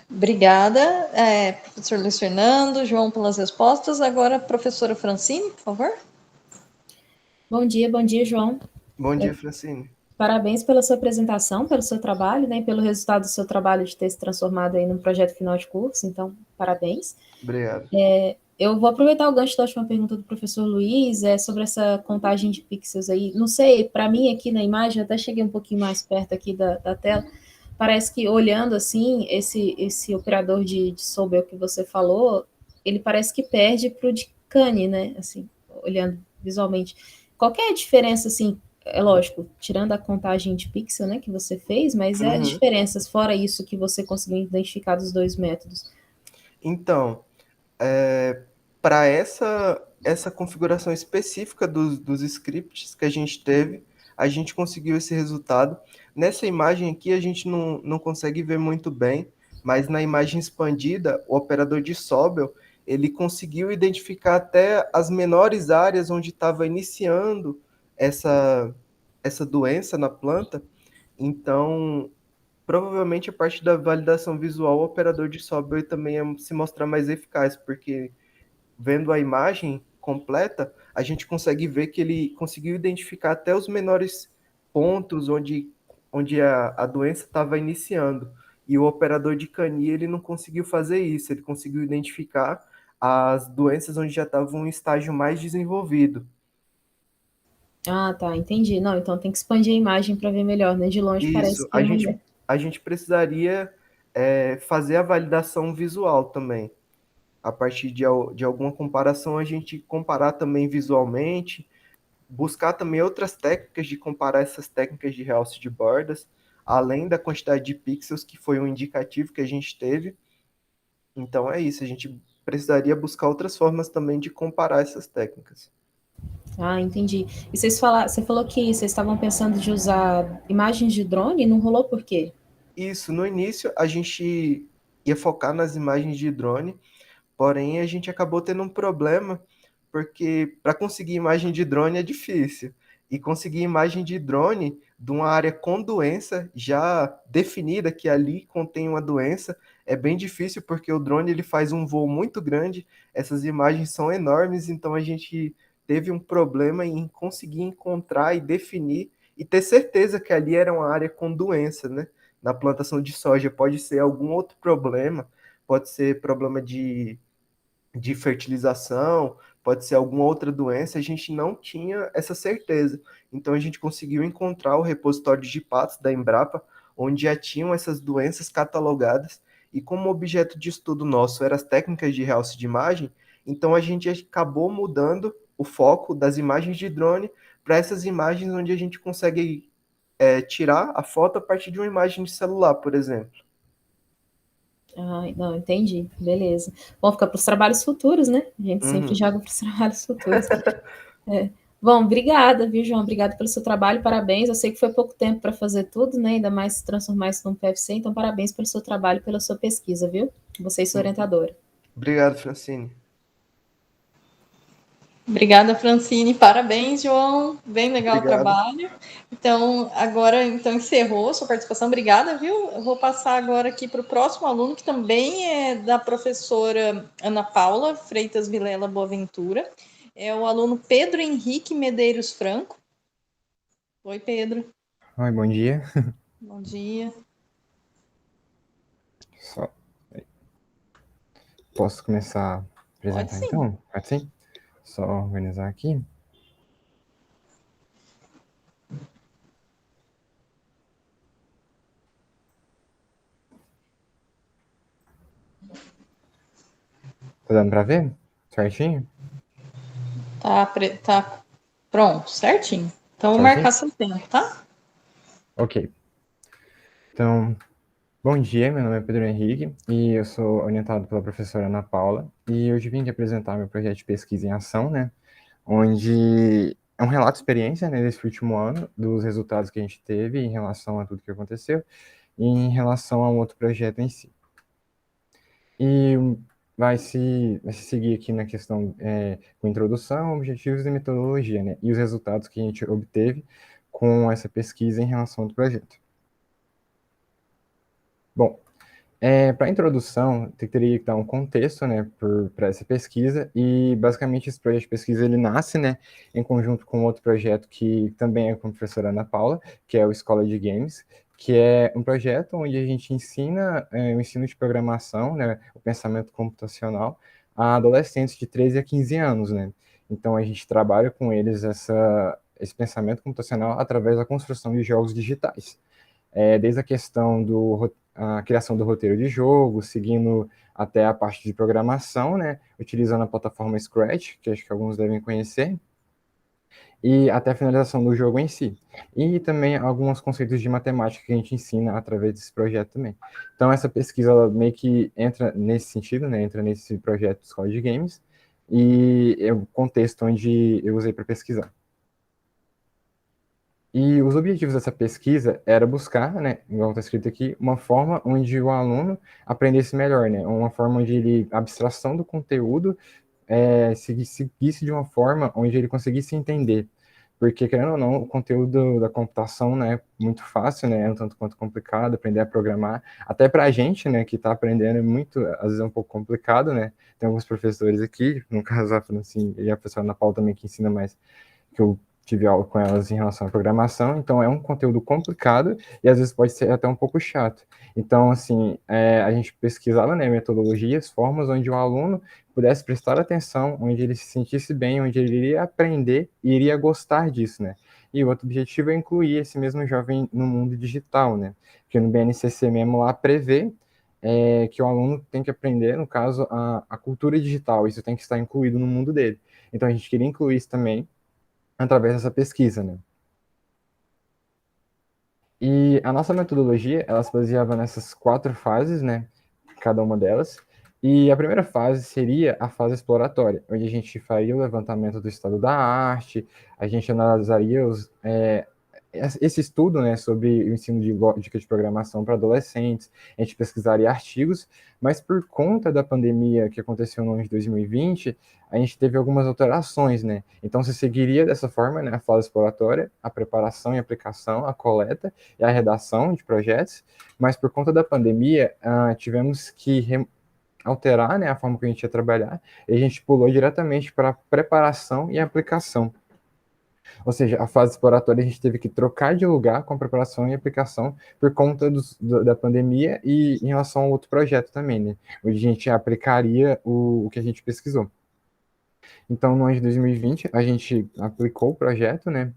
Obrigada, professor Luiz Fernando, João, pelas respostas. Agora, professora Francine, por favor. Bom dia, João. Bom dia, Francine. Parabéns pela sua apresentação, pelo seu trabalho, né, e pelo resultado do seu trabalho de ter se transformado aí num projeto final de curso, então, parabéns. Obrigado. Eu vou aproveitar o gancho da última pergunta do professor Luiz, sobre essa contagem de pixels aí. Não sei, para mim aqui na imagem, até cheguei um pouquinho mais perto aqui da tela, parece que olhando assim, esse operador de Sobel que você falou, ele parece que perde para o de Cane, né, assim, olhando visualmente. Qual que é a diferença, assim, é lógico, tirando a contagem de pixel, né, que você fez, mas as diferenças, fora isso, que você conseguiu identificar dos dois métodos? Então, para essa configuração específica dos scripts que a gente teve, a gente conseguiu esse resultado. Nessa imagem aqui, a gente não consegue ver muito bem, mas na imagem expandida, o operador de Sobel, ele conseguiu identificar até as menores áreas onde estava iniciando essa doença na planta. Então, provavelmente a partir da validação visual, o operador de Sobel também ia se mostrar mais eficaz, porque vendo a imagem completa, a gente consegue ver que ele conseguiu identificar até os menores pontos onde a doença estava iniciando. E o operador de Cane, ele não conseguiu fazer isso, ele conseguiu identificar as doenças onde já estavam em estágio mais desenvolvido. Ah, tá, entendi. Não, então tem que expandir a imagem para ver melhor, né? De longe parece que a gente precisaria fazer a validação visual também. A partir de alguma comparação, a gente comparar também visualmente, buscar também outras técnicas de comparar essas técnicas de realce de bordas, além da quantidade de pixels, que foi um indicativo que a gente teve. Então é isso, a gente precisaria buscar outras formas também de comparar essas técnicas. Ah, entendi. E você falou que vocês estavam pensando de usar imagens de drone, não rolou por quê? Isso, no início a gente ia focar nas imagens de drone, porém a gente acabou tendo um problema, porque para conseguir imagem de drone é difícil. E conseguir imagem de drone de uma área com doença já definida, que ali contém uma doença, é bem difícil, porque o drone ele faz um voo muito grande, essas imagens são enormes, então a gente teve um problema em conseguir encontrar e definir e ter certeza que ali era uma área com doença, né? Na plantação de soja pode ser algum outro problema, pode ser problema de fertilização, pode ser alguma outra doença, a gente não tinha essa certeza. Então a gente conseguiu encontrar o repositório de patos da Embrapa, onde já tinham essas doenças catalogadas, e como objeto de estudo nosso eram as técnicas de realce de imagem, então a gente acabou mudando o foco das imagens de drone para essas imagens onde a gente consegue tirar a foto a partir de uma imagem de celular, por exemplo. Ah, não, entendi, beleza. Bom, fica para os trabalhos futuros, né? A gente sempre joga para os trabalhos futuros. Bom, obrigada, viu, João? Obrigada pelo seu trabalho, parabéns. Eu sei que foi pouco tempo para fazer tudo, né? Ainda mais transformar isso num PFC, então parabéns pelo seu trabalho, pela sua pesquisa, viu? Você e sua orientadora. Obrigado, Francine. Obrigada, Francine. Parabéns, João. Bem legal o trabalho. Então, agora encerrou a sua participação. Obrigada, viu? Eu vou passar agora aqui para o próximo aluno, que também é da professora Ana Paula Freitas Vilela Boaventura. é o aluno Pedro Henrique Medeiros Franco. Oi, Pedro. Oi, bom dia. Bom dia. Só... Posso começar a Pode apresentar sim. então? Pode sim? Só organizar aqui. Tá dando para ver? Certinho? Tá pronto, certinho. Então, vou Certinho? marcar seu tempo, tá? Ok. Então, bom dia, meu nome é Pedro Henrique e eu sou orientado pela professora Ana Paula e hoje vim aqui apresentar meu projeto de pesquisa em ação, né? Onde é um relato de experiência, né, desse último ano, dos resultados que a gente teve em relação a tudo que aconteceu e em relação a um outro projeto em si. E vai se seguir aqui na questão com introdução, objetivos e metodologia, né? E os resultados que a gente obteve com essa pesquisa em relação ao projeto. Bom, para a introdução, teria que dar um contexto, né, para essa pesquisa, e basicamente esse projeto de pesquisa, ele nasce, né, em conjunto com outro projeto que também é com a professora Ana Paula, que é o Escola de Games, que é um projeto onde a gente ensina o ensino de programação, né, o pensamento computacional, a adolescentes de 13 a 15 anos, né. Então, a gente trabalha com eles esse pensamento computacional através da construção de jogos digitais. Desde a questão a criação do roteiro de jogo, seguindo até a parte de programação, né, utilizando a plataforma Scratch, que acho que alguns devem conhecer, e até a finalização do jogo em si. E também alguns conceitos de matemática que a gente ensina através desse projeto também. Então, essa pesquisa, ela meio que entra nesse sentido, né, entra nesse projeto de Escola de Games, e é o contexto onde eu usei para pesquisar. E os objetivos dessa pesquisa era buscar, né, igual está escrito aqui, uma forma onde o aluno aprendesse melhor, né, uma forma onde ele, a abstração do conteúdo seguisse de uma forma onde ele conseguisse entender. Porque, querendo ou não, o conteúdo da computação, né, é muito fácil, né, é um tanto quanto complicado aprender a programar. Até para a gente, né, que está aprendendo, é muito, às vezes é um pouco complicado, né. Tem alguns professores aqui, no caso a Francine e a professora Ana Paula também, que ensina mais, que eu tive aula com elas em relação à programação, então é um conteúdo complicado e às vezes pode ser até um pouco chato. Então, assim, a gente pesquisava, né, metodologias, formas onde o aluno pudesse prestar atenção, onde ele se sentisse bem, onde ele iria aprender e iria gostar disso, né. E o outro objetivo é incluir esse mesmo jovem no mundo digital, né, porque no BNCC mesmo lá prevê que o aluno tem que aprender, no caso, a cultura digital, isso tem que estar incluído no mundo dele. Então, a gente queria incluir isso também, através dessa pesquisa, né? E a nossa metodologia, ela se baseava nessas 4 fases, né? Cada uma delas. E a primeira fase seria a fase exploratória, onde a gente faria o levantamento do estado da arte, a gente analisaria esse estudo, né, sobre o ensino de lógica de programação para adolescentes, a gente pesquisaria artigos, mas por conta da pandemia que aconteceu no ano de 2020, a gente teve algumas alterações, né? Então, se seguiria dessa forma, né, a fase exploratória, a preparação e aplicação, a coleta e a redação de projetos, mas por conta da pandemia, tivemos que alterar, né, a forma que a gente ia trabalhar, e a gente pulou diretamente para preparação e aplicação. Ou seja, a fase exploratória a gente teve que trocar de lugar com a preparação e aplicação por conta da pandemia e em relação ao outro projeto também, né? Onde a gente aplicaria o que a gente pesquisou. Então, no ano de 2020, a gente aplicou o projeto, né?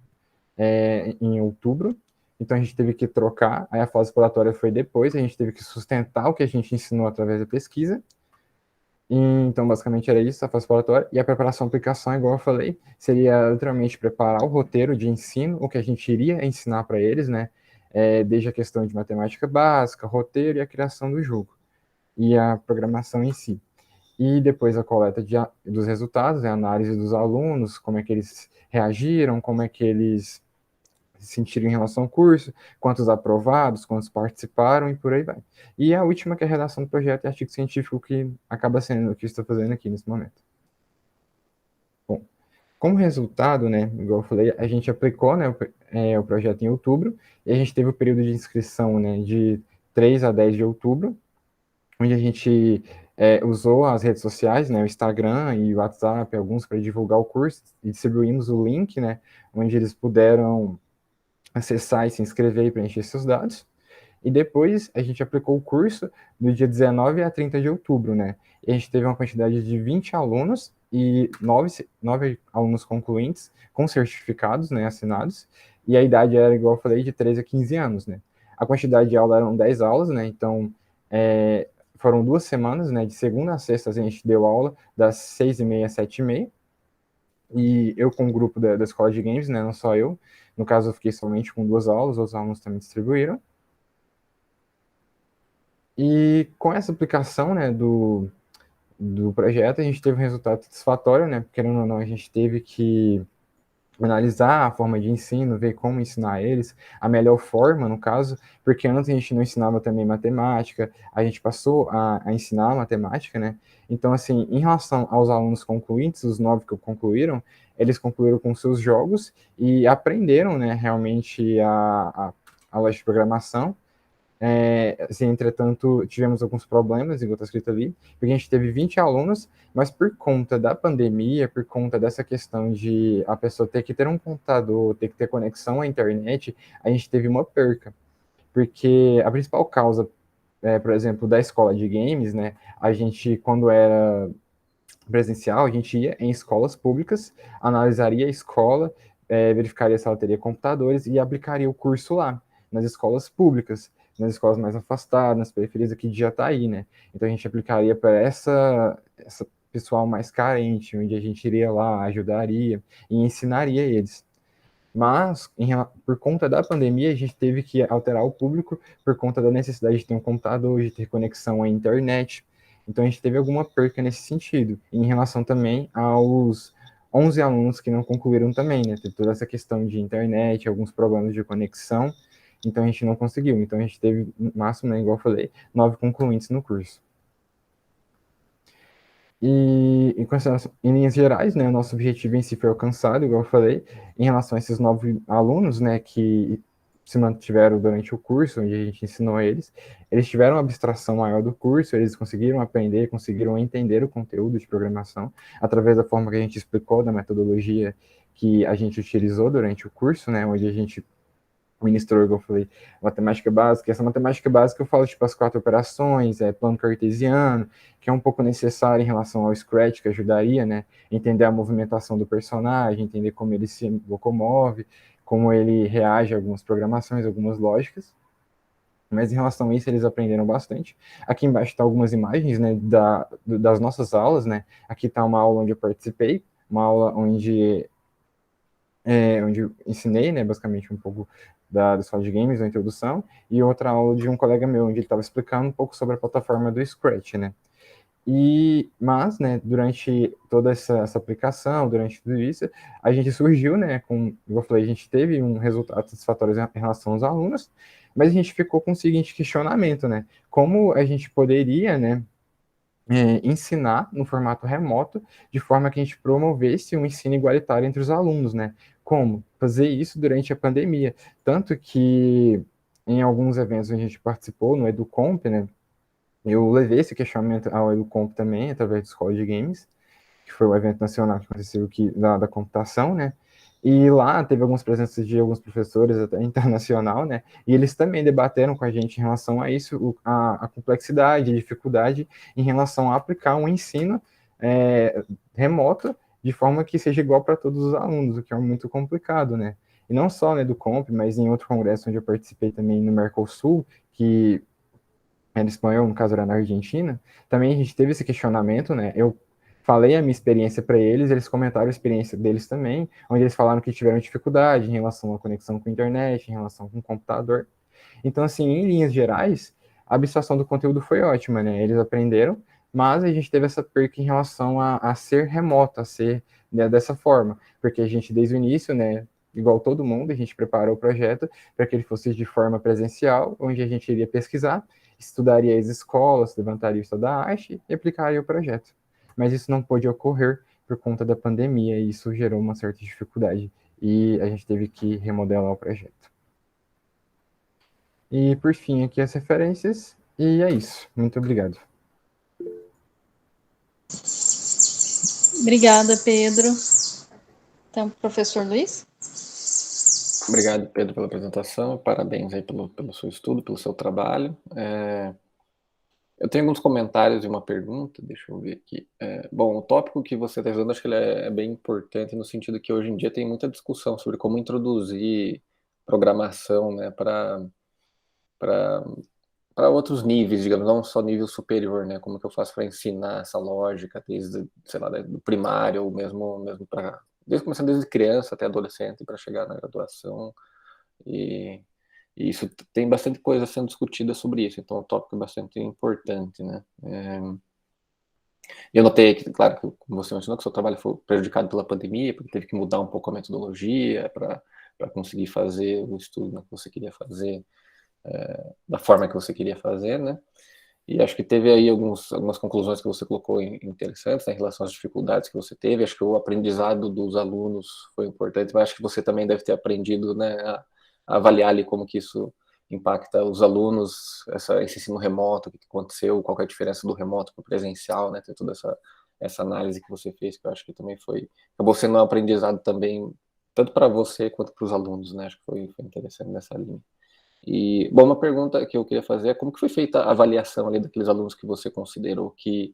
Em outubro. Então, a gente teve que trocar. Aí, a fase exploratória foi depois. A gente teve que sustentar o que a gente ensinou através da pesquisa. Então, basicamente era isso, a fase exploratória. E a preparação e aplicação, igual eu falei, seria literalmente preparar o roteiro de ensino, o que a gente iria ensinar para eles, né? Desde a questão de matemática básica, roteiro e a criação do jogo. E a programação em si. E depois a coleta dos resultados, a análise dos alunos, como é que eles reagiram, como é que eles se sentiram em relação ao curso, quantos aprovados, quantos participaram e por aí vai. E a última, que é a redação do projeto e artigo científico, que acaba sendo o que estou fazendo aqui nesse momento. Bom, como resultado, né, igual eu falei, a gente aplicou, né, o projeto em outubro, e a gente teve o período de inscrição, né, de 3 a 10 de outubro, onde a gente usou as redes sociais, né, o Instagram e o WhatsApp, alguns para divulgar o curso, e distribuímos o link, né, onde eles puderam acessar e se inscrever e preencher seus dados. E depois a gente aplicou o curso do dia 19 a 30 de outubro, né? E a gente teve uma quantidade de 20 alunos e 9 alunos concluintes com certificados, né, assinados. E a idade era, igual eu falei, de 13 a 15 anos, né? A quantidade de aula eram 10 aulas, né? Então, foram 2 semanas, né? De segunda a sexta a gente deu aula das 6h30 às 7h30. E eu com o grupo da escola de games, né? Não só eu. No caso, eu fiquei somente com 2 aulas, os alunos também distribuíram. E com essa aplicação, né, do projeto, a gente teve um resultado satisfatório, né, porque, querendo ou não, a gente teve que analisar a forma de ensino, ver como ensinar eles, a melhor forma, no caso, porque antes a gente não ensinava também matemática, a gente passou a ensinar matemática, né, então, assim, em relação aos alunos concluintes, os 9 que concluíram, eles concluíram com seus jogos e aprenderam, né, realmente a lógica de programação. Assim, entretanto, tivemos alguns problemas, igual está escrito ali, porque a gente teve 20 alunos, mas por conta da pandemia, por conta dessa questão de a pessoa ter que ter um computador, ter que ter conexão à internet, a gente teve uma perca. Porque a principal causa, por exemplo, da escola de games, né, a gente, quando era presencial, a gente ia em escolas públicas, analisaria a escola, verificaria se ela teria computadores e aplicaria o curso lá, nas escolas públicas, nas escolas mais afastadas, nas periferias aqui de Jataí, né? Então a gente aplicaria para essa pessoal mais carente, onde a gente iria lá, ajudaria e ensinaria eles. Mas, por conta da pandemia, a gente teve que alterar o público por conta da necessidade de ter um computador, de ter conexão à internet. Então, a gente teve alguma perca nesse sentido. Em relação também aos 11 alunos que não concluíram também, né? Teve toda essa questão de internet, alguns problemas de conexão. Então, a gente não conseguiu. Então, a gente teve, no máximo, né, igual eu falei, 9 concluintes no curso. E em linhas gerais, né, o nosso objetivo em si foi alcançado, igual eu falei, em relação a esses 9 alunos, né, que se mantiveram durante o curso, onde a gente ensinou eles tiveram uma abstração maior do curso, eles conseguiram aprender, conseguiram entender o conteúdo de programação, através da forma que a gente explicou, da metodologia que a gente utilizou durante o curso, né, onde a gente ministrou, igual eu falei, matemática básica. Essa matemática básica eu falo, tipo, as 4 operações, plano cartesiano, que é um pouco necessário em relação ao Scratch, que ajudaria, né, entender a movimentação do personagem, entender como ele se locomove, como ele reage a algumas programações, algumas lógicas. Mas em relação a isso, eles aprenderam bastante. Aqui embaixo estão algumas imagens, né, das nossas aulas, né. Aqui está uma aula onde eu participei, uma aula onde eu ensinei, né, basicamente um pouco da escola de games, da introdução, e outra aula de um colega meu, onde ele estava explicando um pouco sobre a plataforma do Scratch, né. Mas, né, durante toda essa aplicação, durante tudo isso, a gente surgiu, né, como eu falei, a gente teve um resultado satisfatório em relação aos alunos, mas a gente ficou com o seguinte questionamento, né, como a gente poderia, né, ensinar no formato remoto, de forma que a gente promovesse um ensino igualitário entre os alunos, né? Como? Fazer isso durante a pandemia. Tanto que em alguns eventos onde a gente participou, no EduComp, né? Eu levei esse questionamento ao EduComp também, através da Escola de Games, que foi o evento nacional que aconteceu aqui da computação, né? E lá teve algumas presenças de alguns professores, até internacional, né? E eles também debateram com a gente em relação a isso, a complexidade, a dificuldade em relação a aplicar um ensino remoto de forma que seja igual para todos os alunos, o que é muito complicado, né? E não só né, do Comp, mas em outro congresso onde eu participei também no Mercosul, que era espanhol, no caso era na Argentina, também a gente teve esse questionamento, né? Eu falei a minha experiência para eles, eles comentaram a experiência deles também, onde eles falaram que tiveram dificuldade em relação à conexão com a internet, em relação com o computador. Então, assim, em linhas gerais, a abstração do conteúdo foi ótima, né? Eles aprenderam, mas a gente teve essa perca em relação a ser remoto, a ser né, dessa forma, porque a gente, desde o início, né, igual todo mundo, a gente preparou o projeto para que ele fosse de forma presencial, onde a gente iria pesquisar, estudaria as escolas, levantaria o estado da arte e aplicaria o projeto. Mas isso não pôde ocorrer por conta da pandemia e isso gerou uma certa dificuldade e a gente teve que remodelar o projeto. E por fim, aqui as referências, e é isso. Muito obrigado. Obrigada, Pedro. Então, professor Luiz? Obrigado, Pedro, pela apresentação. Parabéns aí pelo seu estudo, pelo seu trabalho. Eu tenho alguns comentários e uma pergunta, deixa eu ver aqui. Bom, o tópico que você está usando, acho que ele é bem importante no sentido que hoje em dia tem muita discussão sobre como introduzir programação, né, para outros níveis, digamos, não só nível superior, né, como que eu faço para ensinar essa lógica desde, sei lá, do primário ou mesmo para, começando desde criança até adolescente para chegar na graduação. E isso tem bastante coisa sendo discutida sobre isso, então o tópico é bastante importante, né? Eu notei que, claro, que como você mencionou, que o seu trabalho foi prejudicado pela pandemia, porque teve que mudar um pouco a metodologia para conseguir fazer o estudo que você queria fazer, da forma que você queria fazer, né? E acho que teve aí algumas conclusões que você colocou interessantes, né, em relação às dificuldades que você teve. Acho que o aprendizado dos alunos foi importante, mas acho que você também deve ter aprendido, né, a avaliar ali como que isso impacta os alunos, esse ensino remoto, o que aconteceu, qual que é a diferença do remoto para o presencial, né, ter toda essa análise que você fez, que eu acho que também acabou sendo um aprendizado também, tanto para você quanto para os alunos, né, acho que foi interessante nessa linha. E, bom, uma pergunta que eu queria fazer é como que foi feita a avaliação ali daqueles alunos que você considerou que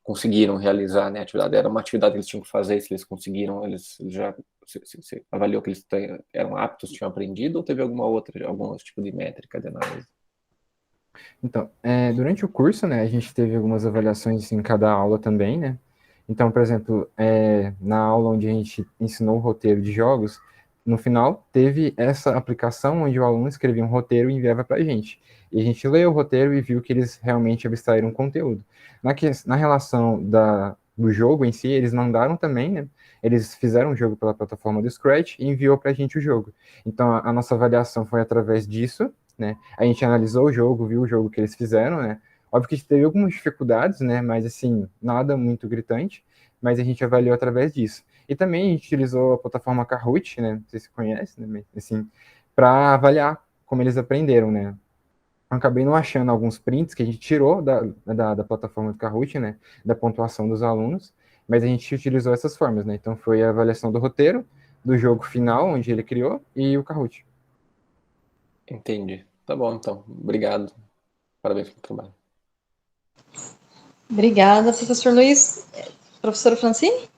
conseguiram realizar, né, a atividade? Era uma atividade que eles tinham que fazer, se eles conseguiram, eles já você avaliou que eles eram aptos, tinham aprendido, ou teve algum outro tipo de métrica de análise? Então, durante o curso, né, a gente teve algumas avaliações em cada aula também, né? Então, por exemplo, na aula onde a gente ensinou o roteiro de jogos, no final teve essa aplicação onde o aluno escrevia um roteiro e enviava para a gente. E a gente leu o roteiro e viu que eles realmente abstraíram conteúdo. Na relação do jogo em si, eles mandaram também, né? Eles fizeram um jogo pela plataforma do Scratch e enviou para a gente o jogo. Então, a nossa avaliação foi através disso, né? A gente analisou o jogo, viu o jogo que eles fizeram, né? Óbvio que teve algumas dificuldades, né? Mas, assim, nada muito gritante, mas a gente avaliou através disso. E também a gente utilizou a plataforma Kahoot, né? Não sei se você conhece, né? Assim, para avaliar como eles aprenderam, né? Eu acabei não achando alguns prints que a gente tirou da plataforma do Kahoot, né? Da pontuação dos alunos, mas a gente utilizou essas formas, né? Então, foi a avaliação do roteiro, do jogo final, onde ele criou, e o Kahoot. Entendi. Tá bom, então. Obrigado. Parabéns pelo trabalho. Obrigada, professor Luiz. Professora Francine?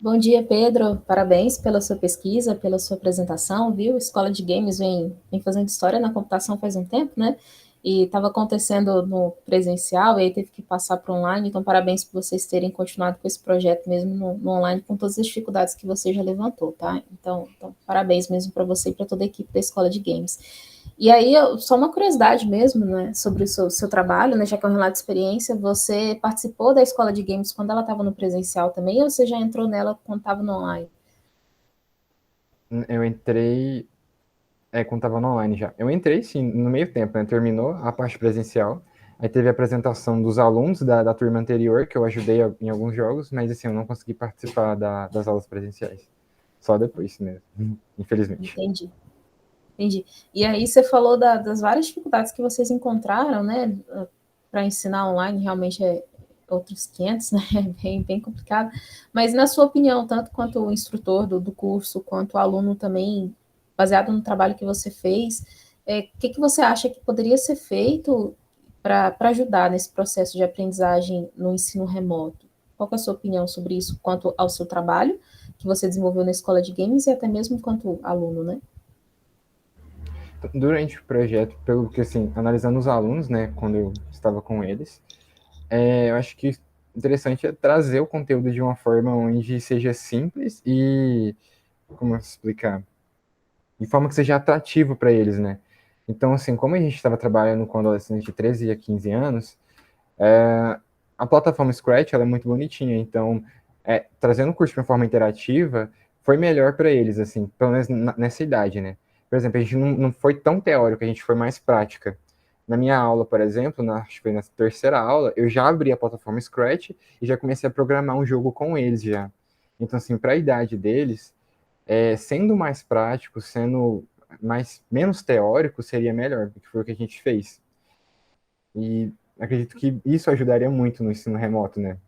Bom dia, Pedro. Parabéns pela sua pesquisa, pela sua apresentação, viu? Escola de Games vem fazendo história na computação faz um tempo, né? E estava acontecendo no presencial, e aí teve que passar para online, então parabéns por vocês terem continuado com esse projeto mesmo no online, com todas as dificuldades que você já levantou, tá? Então parabéns mesmo para você e para toda a equipe da Escola de Games. E aí, só uma curiosidade mesmo, né, sobre o seu trabalho, né, já que é um relato de experiência, você participou da Escola de Games quando ela estava no presencial também, ou você já entrou nela quando estava no online? Eu entrei quando estava no online já. Eu entrei, sim, no meio tempo, né? Terminou a parte presencial. Aí teve a apresentação dos alunos da turma anterior, que eu ajudei em alguns jogos, mas assim, eu não consegui participar das aulas presenciais. Só depois mesmo, infelizmente. Entendi. E aí você falou das várias dificuldades que vocês encontraram, né, para ensinar online, realmente é outros 500, né, é bem complicado. Mas na sua opinião, tanto quanto o instrutor do curso, quanto o aluno também, baseado no trabalho que você fez, o que você acha que poderia ser feito para ajudar nesse processo de aprendizagem no ensino remoto? Qual é a sua opinião sobre isso, quanto ao seu trabalho que você desenvolveu na Escola de Games e até mesmo quanto aluno, né? Durante o projeto, pelo que, assim, analisando os alunos, né, quando eu estava com eles, eu acho que interessante é trazer o conteúdo de uma forma onde seja simples e, como explicar, de forma que seja atrativo para eles, né? Então, assim, como a gente estava trabalhando com adolescentes de 13 a 15 anos, a plataforma Scratch ela é muito bonitinha, então, trazendo o curso de uma forma interativa, foi melhor para eles, assim, pelo menos nessa idade, né? Por exemplo, a gente não foi tão teórico, a gente foi mais prática. Na minha aula, por exemplo, acho que foi na terceira aula, eu já abri a plataforma Scratch e já comecei a programar um jogo com eles já. Então, assim, para a idade deles, sendo mais prático, sendo menos teórico, seria melhor, porque foi o que a gente fez. E acredito que isso ajudaria muito no ensino remoto, né?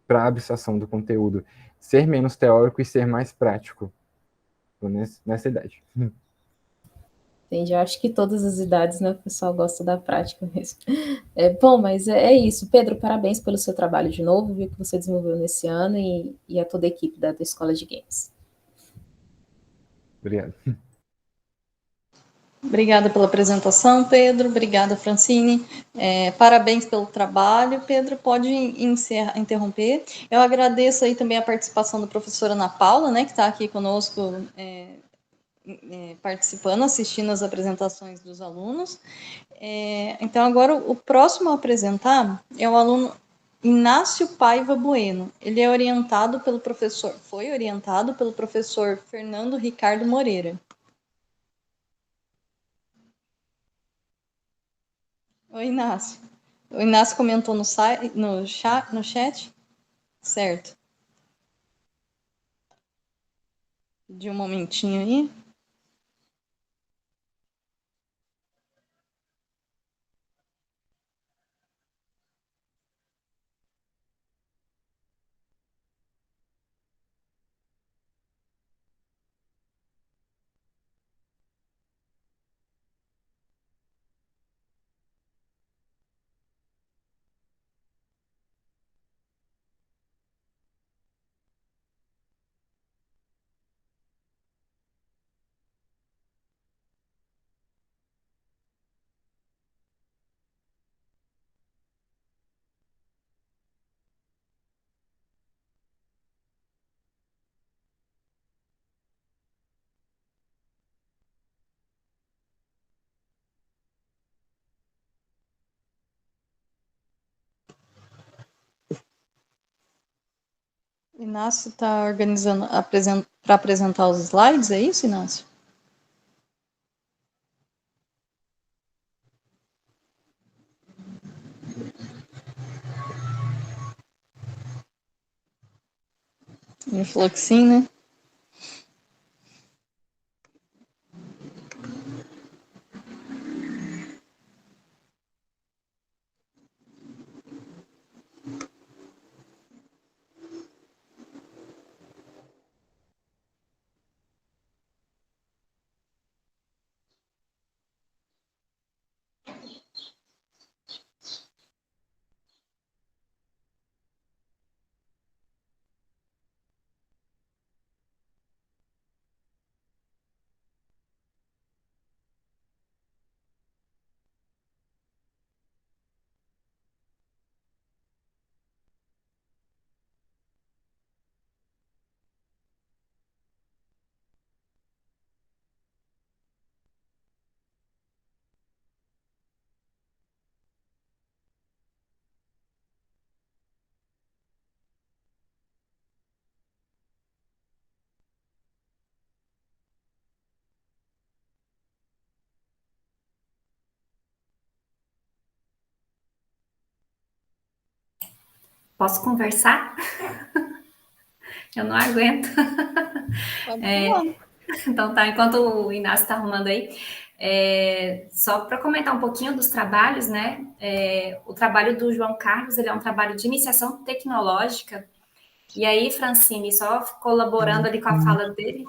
Para a abstração do conteúdo. Ser menos teórico e ser mais prático nessa idade. Entendi. Eu acho que todas as idades, né, o pessoal gosta da prática mesmo. Bom, mas é isso. Pedro, parabéns pelo seu trabalho de novo, viu, que você desenvolveu nesse ano e a toda a equipe da Escola de Games. Obrigado. Obrigada pela apresentação, Pedro. Obrigada, Francine. Parabéns pelo trabalho. Pedro, pode interromper. Eu agradeço aí também a participação da professora Ana Paula, né, que está aqui conosco, participando, assistindo as apresentações dos alunos. Então, agora, o próximo a apresentar é o aluno Inácio Paiva Bueno. Ele foi orientado pelo professor Fernando Ricardo Moreira. Oi, Inácio. O Inácio comentou no chat? Certo. De um momentinho aí. Inácio está organizando para apresentar os slides, é isso, Inácio? Ele falou que sim, né? Posso conversar? Eu não aguento. Pode falar. Então tá, enquanto o Inácio está arrumando aí, só para comentar um pouquinho dos trabalhos, né? O trabalho do João Carlos, ele é um trabalho de iniciação tecnológica. E aí, Francine, só colaborando ali com a fala dele,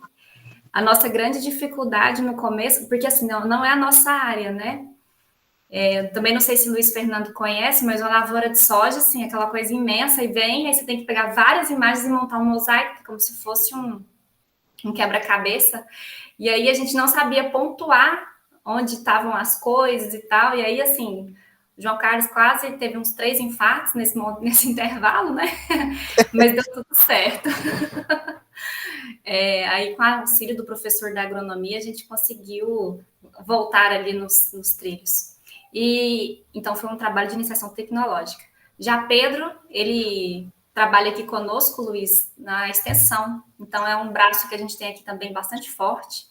a nossa grande dificuldade no começo, porque assim, não é a nossa área, né? Também não sei se o Luiz Fernando conhece, mas uma lavoura de soja, assim, aquela coisa imensa, e aí você tem que pegar várias imagens e montar um mosaico, como se fosse um quebra-cabeça, e aí a gente não sabia pontuar onde estavam as coisas e tal, e aí, assim, o João Carlos quase teve uns 3 infartos nesse intervalo, né? Mas deu tudo certo. Aí, com o auxílio do professor da agronomia, a gente conseguiu voltar ali nos trilhos. E então foi um trabalho de iniciação tecnológica. Já Pedro, ele trabalha aqui conosco, Luiz, na extensão. Então é um braço que a gente tem aqui também bastante forte.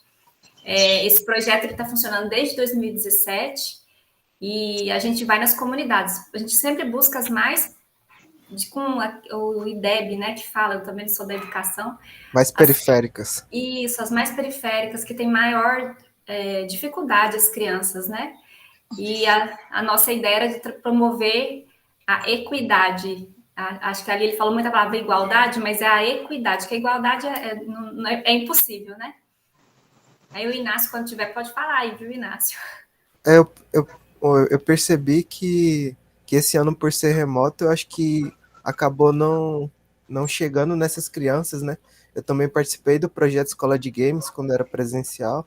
Esse projeto está funcionando desde 2017 e a gente vai nas comunidades. A gente sempre busca as mais com o IDEB, né, que fala, eu também sou da educação. Mais periféricas. Isso, as mais periféricas, que tem maior dificuldade as crianças, né? E a nossa ideia era de promover a equidade. Acho que ali ele falou muita palavra igualdade, mas é a equidade, que a igualdade é impossível, né? Aí o Inácio, quando tiver, pode falar aí, viu, Inácio? Eu percebi que esse ano, por ser remoto, eu acho que acabou não chegando nessas crianças, né? Eu também participei do projeto Escola de Games, quando era presencial,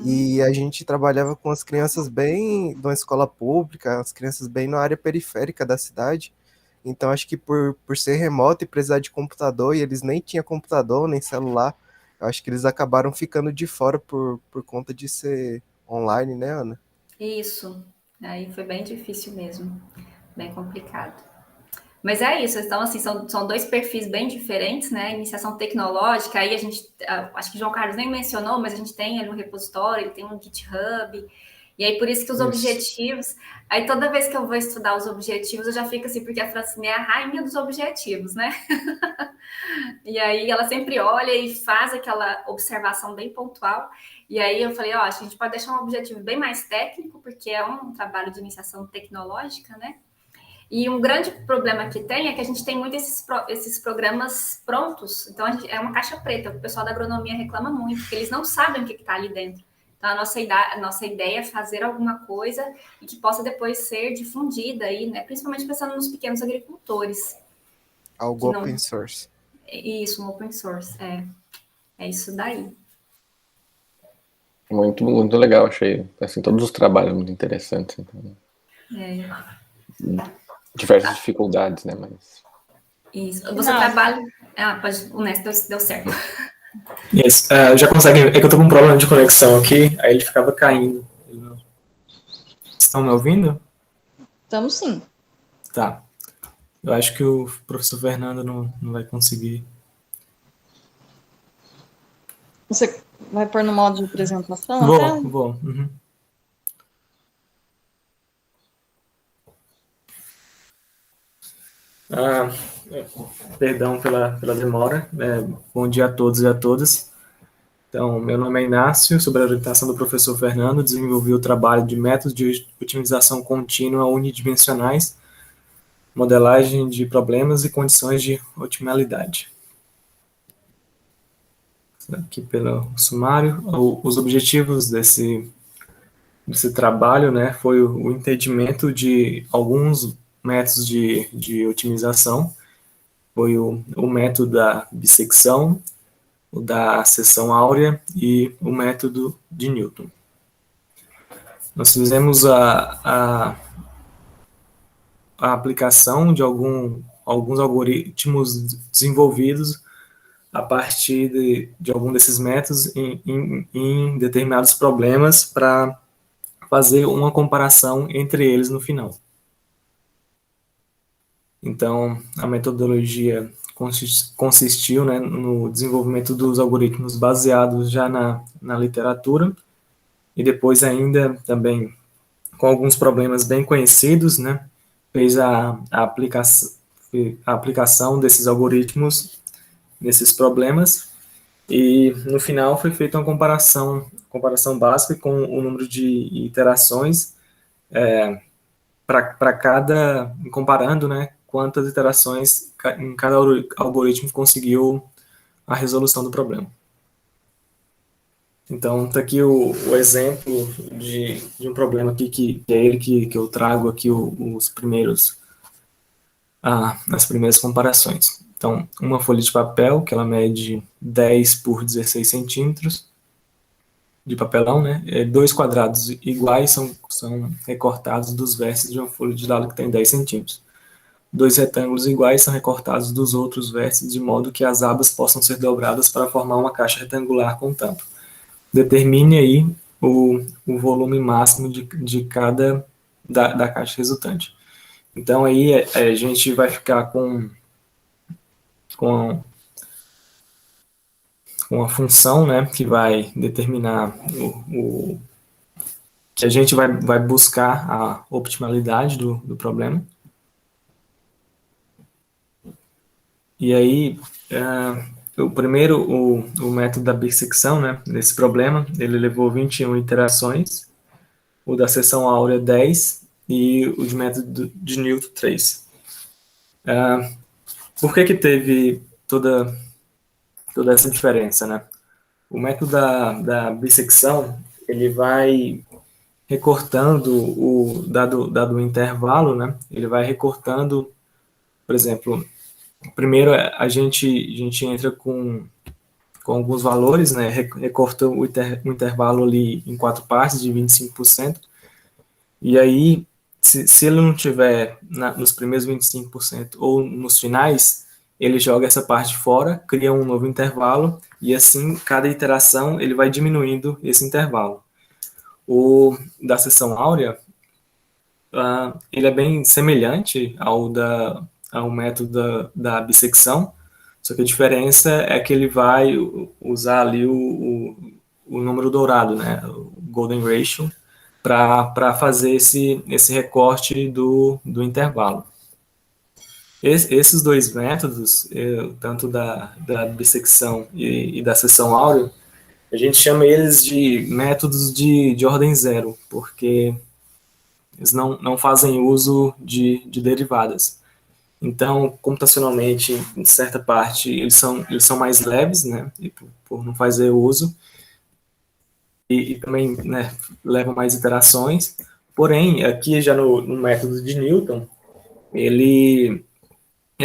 e a gente trabalhava com as crianças bem de uma escola pública, as crianças bem na área periférica da cidade. Então, acho que por ser remoto e precisar de computador, e eles nem tinham computador, nem celular, eu acho que eles acabaram ficando de fora por conta de ser online, né, Ana? Isso. Aí foi bem difícil mesmo. Bem complicado. Mas é isso. Então, assim, são dois perfis bem diferentes, né? Iniciação tecnológica, aí a gente... Acho que o João Carlos nem mencionou, mas a gente tem ali um repositório, tem um GitHub... E aí, por isso que os objetivos... Aí, toda vez que eu vou estudar os objetivos, eu já fico assim, porque a Francine é a rainha dos objetivos, né? E aí, ela sempre olha e faz aquela observação bem pontual. E aí, eu falei, ó, a gente pode deixar um objetivo bem mais técnico, porque é um trabalho de iniciação tecnológica, né? E um grande problema que tem é que a gente tem muito esses programas prontos. Então, é uma caixa preta. O pessoal da agronomia reclama muito, porque eles não sabem o que está ali dentro. Então, a nossa ideia é fazer alguma coisa e que possa depois ser difundida aí, né? Principalmente pensando nos pequenos agricultores. Algo open source. Isso, um open source. É isso daí. Muito, muito legal, achei. Assim, todos os trabalhos muito interessantes. Então, diversas dificuldades, né? Mas... Isso. Você trabalha... o Néstor deu certo. Yes. Já consegue... É que eu tô com um problema de conexão aqui, aí ele ficava caindo. Estão me ouvindo? Estamos sim. Tá. Eu acho que o professor Fernando não vai conseguir. Você vai pôr no modo de apresentação? Vou. Uhum. Perdão pela demora. Bom dia a todos e a todas. Então, meu nome é Inácio, sob a orientação do professor Fernando, desenvolvi o trabalho de métodos de otimização contínua unidimensionais, modelagem de problemas e condições de otimalidade. Aqui pelo sumário, os objetivos desse trabalho, né, foi o entendimento de alguns métodos de otimização, foi o método da bissecção, o da seção áurea e o método de Newton. Nós fizemos a aplicação de alguns algoritmos desenvolvidos a partir de algum desses métodos em determinados problemas para fazer uma comparação entre eles no final. Então, a metodologia consistiu, né, no desenvolvimento dos algoritmos baseados já na literatura e depois ainda também com alguns problemas bem conhecidos, né, fez a aplicação desses algoritmos nesses problemas e no final foi feita uma comparação básica com o número de iterações para cada, comparando, né, quantas iterações em cada algoritmo conseguiu a resolução do problema. Então, está aqui o exemplo de um problema aqui que é ele que eu trago aqui as primeiras comparações. Então, uma folha de papel, que ela mede 10 por 16 centímetros de papelão, né? Dois quadrados iguais são recortados dos vértices de uma folha de dado que tem 10 centímetros. Dois retângulos iguais são recortados dos outros vértices de modo que as abas possam ser dobradas para formar uma caixa retangular com tampa. Determine aí o volume máximo de cada da caixa resultante. Então aí a gente vai ficar com a função, né, que vai determinar que a gente vai buscar a optimalidade do problema. E aí, o primeiro, o método da bissecção, né, nesse problema, ele levou 21 iterações, o da seção áurea 10 e o de método de Newton 3. Por que teve toda essa diferença, né? O método da bissecção, ele vai recortando dado o intervalo, né? Ele vai recortando, por exemplo, primeiro a gente entra com alguns valores, né? Recorta o intervalo ali em 4 partes de 25%, e aí, se ele não tiver nos primeiros 25% ou nos finais, ele joga essa parte fora, cria um novo intervalo, e assim, cada iteração, ele vai diminuindo esse intervalo. O da seção áurea, ele é bem semelhante ao método da bissecção, só que a diferença é que ele vai usar ali o número dourado, né, o Golden Ratio, para fazer esse recorte do intervalo. Esses dois métodos, tanto da bissecção e da seção áurea, a gente chama eles de métodos de ordem zero, porque eles não fazem uso de derivadas. Então, computacionalmente, em certa parte, eles são mais leves, né, por não fazer uso, e também, né, levam mais iterações. Porém, aqui já no método de Newton, ele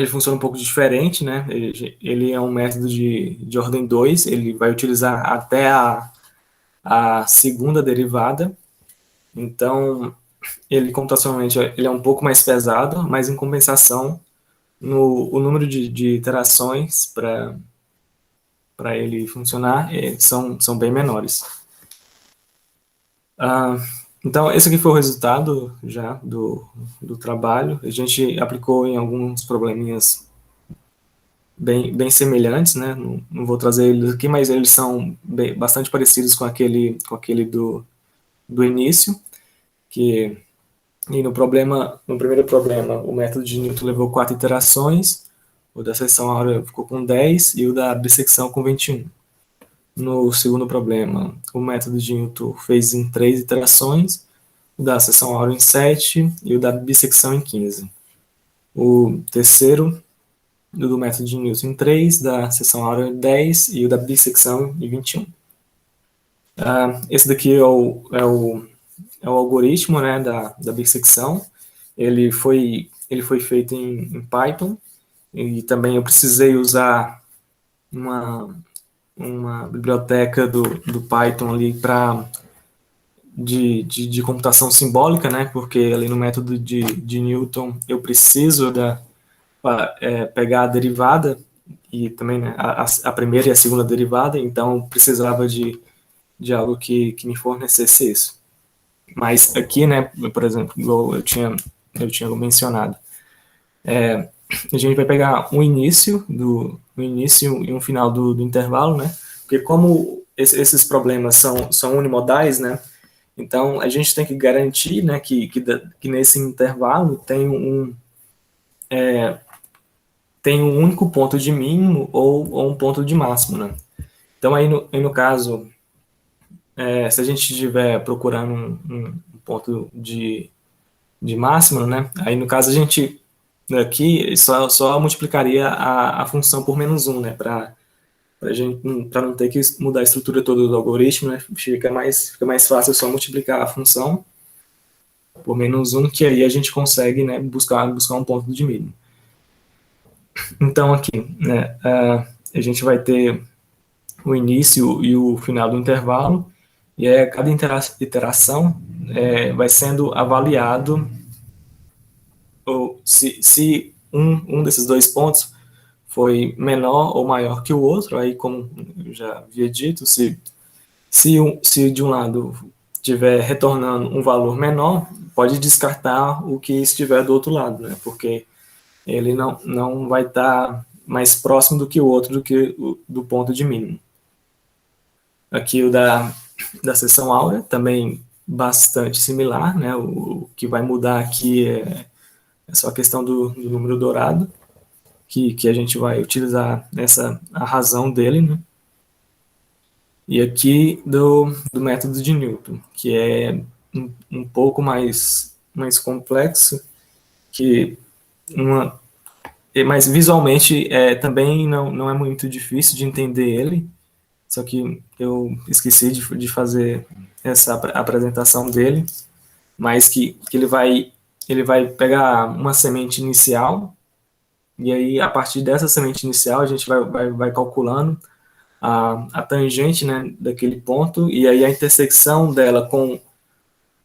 funciona um pouco diferente, né? Ele é um método de ordem 2, ele vai utilizar até a segunda derivada. Então, ele computacionalmente ele é um pouco mais pesado, mas em compensação, o número de iterações para ele funcionar são bem menores. Então, esse aqui foi o resultado já do trabalho. A gente aplicou em alguns probleminhas bem semelhantes, né? Não vou trazer eles aqui, mas eles são bastante parecidos com aquele do início, e no primeiro problema, o método de Newton levou 4 iterações, o da seção áurea ficou com 10 e o da bissecção com 21. No segundo problema, o método de Newton fez em 3 iterações, o da seção áurea em 7 e o da bissecção em 15. O terceiro, do método de Newton em 3, da seção áurea em 10 e o da bissecção em 21. Esse daqui é o algoritmo, né, da bissecção. Ele foi feito em Python, e também eu precisei usar uma biblioteca do Python ali de computação simbólica, né, porque ali no método de Newton eu preciso pegar a derivada e também, né, a primeira e a segunda derivada, então eu precisava de algo que me fornecesse isso. Mas aqui, né, por exemplo, igual eu tinha mencionado, a gente vai pegar um início e um final do intervalo, né? Porque como esses problemas são unimodais, né? Então a gente tem que garantir, né, que nesse intervalo tem um único ponto de mínimo ou um ponto de máximo, né? Então aí no caso, se a gente estiver procurando um ponto de máximo, né? Aí no caso a gente aqui só multiplicaria a função por -1, né? Para não ter que mudar a estrutura toda do algoritmo, né? Fica mais fácil só multiplicar a função por -1, que aí a gente consegue, né, buscar um ponto de mínimo. Então aqui, né, a gente vai ter o início e o final do intervalo, e aí cada iteração vai sendo avaliado, ou se um desses dois pontos foi menor ou maior que o outro, aí como eu já havia dito, se de um lado estiver retornando um valor menor, pode descartar o que estiver do outro lado, né? Porque ele não vai estar mais próximo do que o outro, do ponto de mínimo. Aqui o da seção áurea, também bastante similar, né? O que vai mudar aqui é só a questão do número dourado, que a gente vai utilizar a razão dele, né? E aqui do método de Newton, que é um pouco mais complexo, que mas visualmente também não é muito difícil de entender ele, só que eu esqueci de fazer essa apresentação dele, mas que ele vai pegar uma semente inicial, e aí a partir dessa semente inicial a gente vai calculando a tangente, né, daquele ponto, e aí a intersecção dela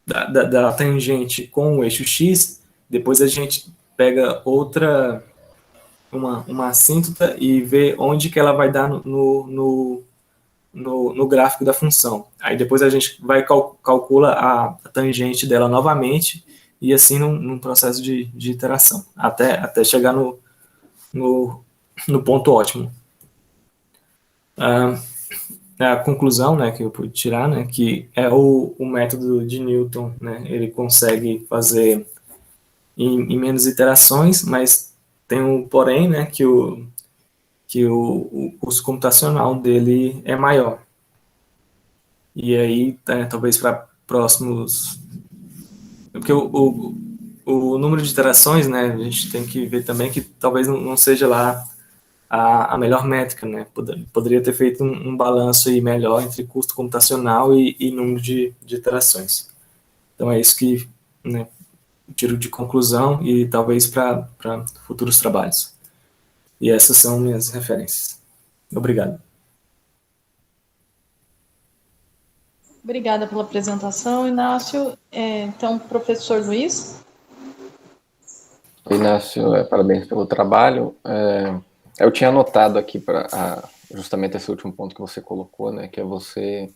da tangente com o eixo X, depois a gente pega uma assíntota e vê onde que ela vai dar no gráfico da função. Aí depois a gente calcula a tangente dela novamente, e assim num processo de iteração, até chegar no ponto ótimo. A conclusão, né, que eu pude tirar, né, que é o método de Newton, né, ele consegue fazer em menos iterações, mas tem um porém, né, que o custo computacional dele é maior. E aí, talvez para próximos... Porque o número de iterações, né, a gente tem que ver também que talvez não seja lá a melhor métrica, né? Poderia ter feito um balanço aí melhor entre custo computacional e número de iterações. Então é isso que, né, tiro de conclusão e talvez para futuros trabalhos. E essas são minhas referências. Obrigado. Obrigada pela apresentação, Inácio. Então, professor Luiz. Inácio, parabéns pelo trabalho. Eu tinha anotado aqui justamente esse último ponto que você colocou, né, que é você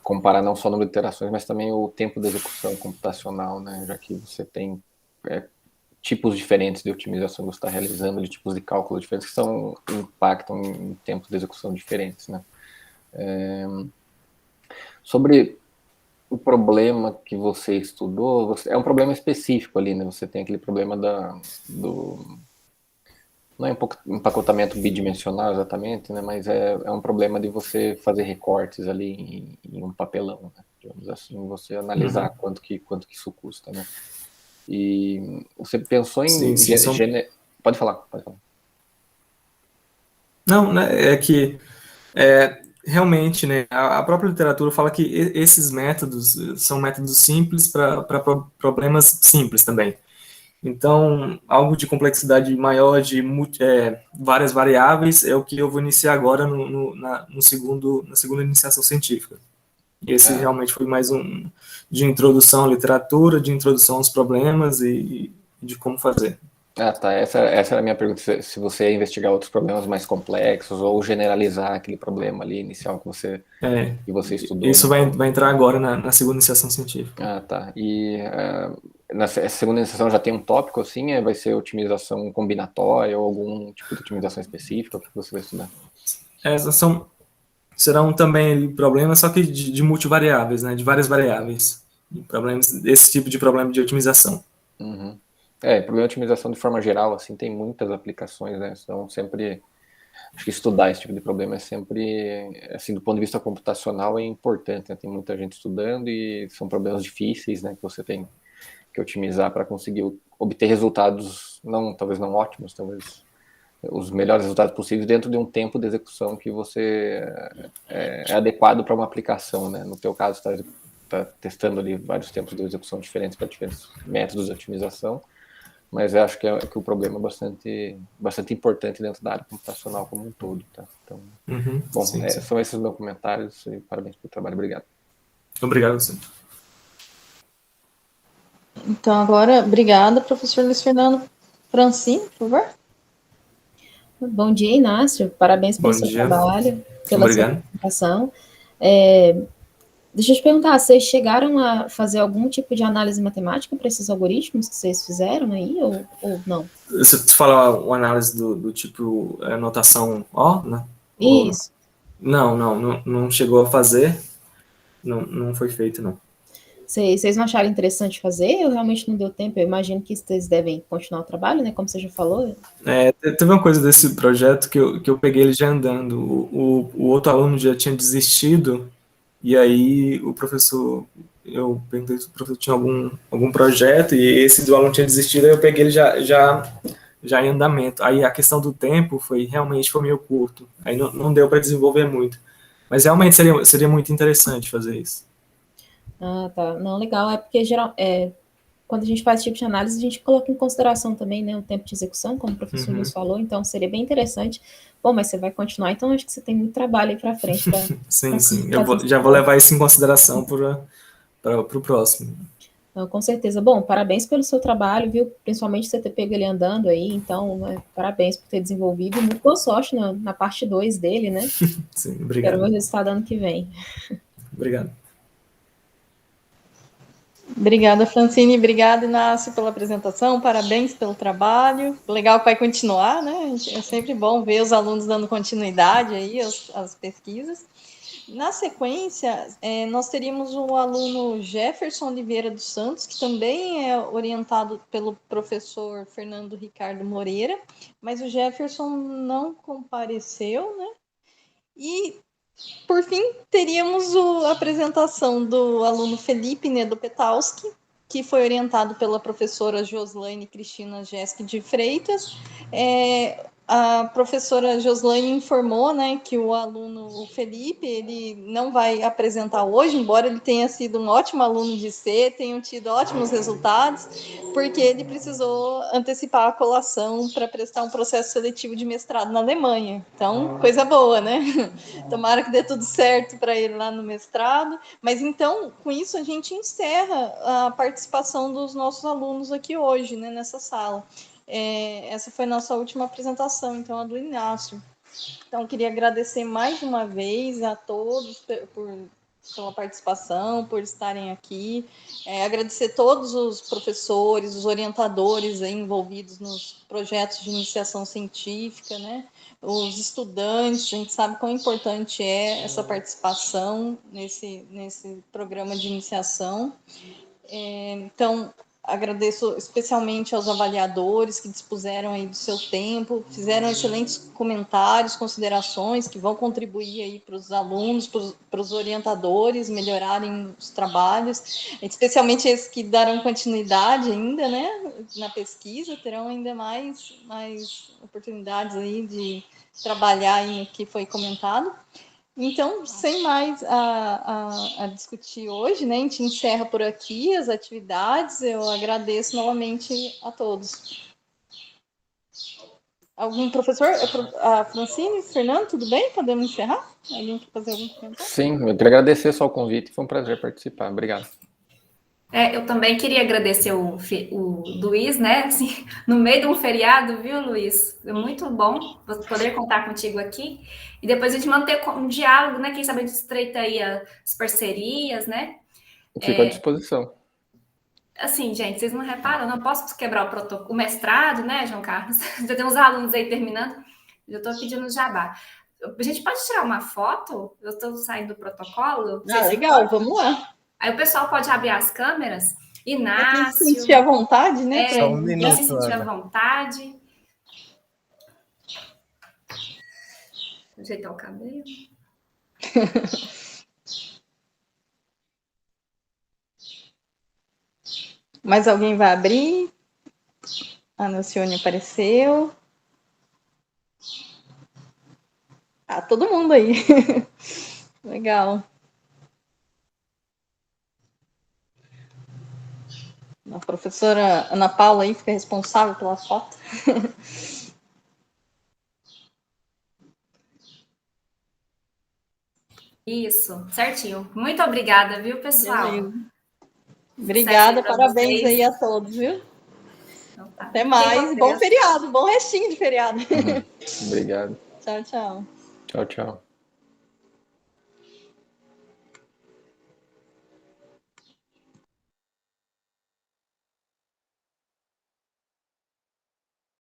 comparar não só o número de iterações, mas também o tempo de execução computacional, né, já que você tem tipos diferentes de otimização que você está realizando, de tipos de cálculo diferentes que impactam em tempos de execução diferentes, né. Sobre o problema que você estudou, é um problema específico ali, né, você tem aquele problema não é empacotamento bidimensional exatamente, né, mas é um problema de você fazer recortes ali em um papelão, né, digamos assim, você analisar quanto que isso custa, né. E você pensou em... Pode falar. Não, né, é que realmente, né, a própria literatura fala que esses métodos são métodos simples para problemas simples também. Então, algo de complexidade maior, de várias variáveis, é o que eu vou iniciar agora na segunda iniciação científica. Esse realmente foi mais de introdução à literatura, de introdução aos problemas e de como fazer. Tá. Essa era a minha pergunta, se você ia investigar outros problemas mais complexos ou generalizar aquele problema ali inicial que você estudou. Isso, né? vai entrar agora na segunda iniciação científica. Tá. E na segunda iniciação já tem um tópico assim? Vai ser otimização combinatória ou algum tipo de otimização específica? O que você vai estudar? Serão também problemas, só que de multivariáveis, né? De várias variáveis. Problemas, esse tipo de problema de otimização. Uhum. Problema de otimização de forma geral, assim, tem muitas aplicações, né? Então, sempre, acho que estudar esse tipo de problema é sempre, assim, do ponto de vista computacional é importante, né? Tem muita gente estudando e são problemas difíceis, né? Que você tem que otimizar para conseguir obter resultados, talvez não ótimos, talvez os melhores resultados possíveis dentro de um tempo de execução que você é adequado para uma aplicação, né? No teu caso, está testando ali vários tempos de execução diferentes para diferentes métodos de otimização, mas eu acho que o problema é bastante importante dentro da área computacional como um todo, tá? Então, bom, sim. São esses meus comentários e parabéns pelo trabalho, obrigado. Obrigado, você. Então, agora, obrigada, professor Luiz Fernando. Francine, por favor. Bom dia, Inácio, parabéns pelo seu trabalho, pela sua apresentação. Deixa eu te perguntar, vocês chegaram a fazer algum tipo de análise matemática para esses algoritmos que vocês fizeram aí, ou não? Você fala uma análise do tipo notação O, né? Isso. Não chegou a fazer, não foi feito, não. Vocês não acharam interessante fazer ou realmente não deu tempo? Eu imagino que vocês devem continuar o trabalho, né, como você já falou. Teve uma coisa desse projeto que eu peguei ele já andando, o outro aluno já tinha desistido. E aí o professor eu perguntei se o professor tinha algum projeto, e esse do aluno tinha desistido, aí eu peguei ele já em andamento. Aí a questão do tempo foi meio curto, aí não deu para desenvolver muito. Mas realmente seria muito interessante fazer isso. Ah, tá. Não, legal. É porque quando a gente faz esse tipo de análise, a gente coloca em consideração também, né, o tempo de execução, como o professor Luiz falou, então seria bem interessante. Bom, mas você vai continuar, então acho que você tem muito trabalho aí para frente. Sim. Já vou levar isso em consideração para o próximo. Não, com certeza. Bom, parabéns pelo seu trabalho, viu? Principalmente você ter pego ele andando aí, então, né, parabéns por ter desenvolvido. E muito boa sorte na parte 2 dele, né? Sim, obrigado. Quero ver o resultado ano que vem. Obrigado. Obrigada, Francine. Obrigada, Inácio, pela apresentação. Parabéns pelo trabalho. Legal que vai continuar, né? É sempre bom ver os alunos dando continuidade aí às pesquisas. Na sequência, nós teríamos o aluno Jefferson Oliveira dos Santos, que também é orientado pelo professor Fernando Ricardo Moreira, mas o Jefferson não compareceu, né? E, por fim, teríamos a apresentação do aluno Felipe Nedopetalski, que foi orientado pela professora Joslaine Cristina Jeske de Freitas. A professora Joslaine informou, né, que o aluno, o Felipe, ele não vai apresentar hoje, embora ele tenha sido um ótimo aluno de C, tenha tido ótimos resultados, porque ele precisou antecipar a colação para prestar um processo seletivo de mestrado na Alemanha. Então, coisa boa, né? Tomara que dê tudo certo para ele lá no mestrado. Mas então, com isso, a gente encerra a participação dos nossos alunos aqui hoje, né, nessa sala. Essa foi a nossa última apresentação, então, a do Inácio. Então, queria agradecer mais uma vez a todos pela participação, por estarem aqui. Agradecer todos os professores, os orientadores aí envolvidos nos projetos de iniciação científica, né? Os estudantes, a gente sabe quão importante é essa participação nesse programa de iniciação. Então, agradeço especialmente aos avaliadores que dispuseram aí do seu tempo, fizeram excelentes comentários, considerações que vão contribuir aí para os alunos, para os orientadores melhorarem os trabalhos, especialmente esses que darão continuidade ainda, né, na pesquisa, terão ainda mais oportunidades aí de trabalhar aí no que foi comentado. Então, sem mais a discutir hoje, né, a gente encerra por aqui as atividades. Eu agradeço novamente a todos. Algum professor? A Francine, Fernando, tudo bem? Podemos encerrar? Alguém quer fazer algum comentário? Sim, eu queria agradecer só o convite, foi um prazer participar. Obrigado. Eu também queria agradecer o Luiz, né? Assim, no meio de um feriado, viu, Luiz? É muito bom poder contar contigo aqui. E depois a gente manter um diálogo, né? Quem sabe a gente estreita aí as parcerias, né? Fico à disposição. Assim, gente, vocês não reparam? Eu não posso quebrar o protocolo, o mestrado, né, João Carlos? Já tem uns alunos aí terminando. Eu estou pedindo jabá. A gente pode tirar uma foto? Eu estou saindo do protocolo? Legal, vamos lá. Aí o pessoal pode abrir as câmeras. Inácio. Quem se sentir à vontade, né? Só um Quem minuto, se sentir à Ana. vontade. Ajeitar o cabelo. Mais alguém vai abrir? A Nocione apareceu. Todo mundo aí. Legal. A professora Ana Paula aí fica responsável pela foto. Isso, certinho. Muito obrigada, viu, pessoal? Beleza. Obrigada, parabéns vocês. aí a todos, viu? Então, tá. Até mais. Bom feriado, bom restinho de feriado. Obrigado. Tchau, tchau. Tchau, tchau.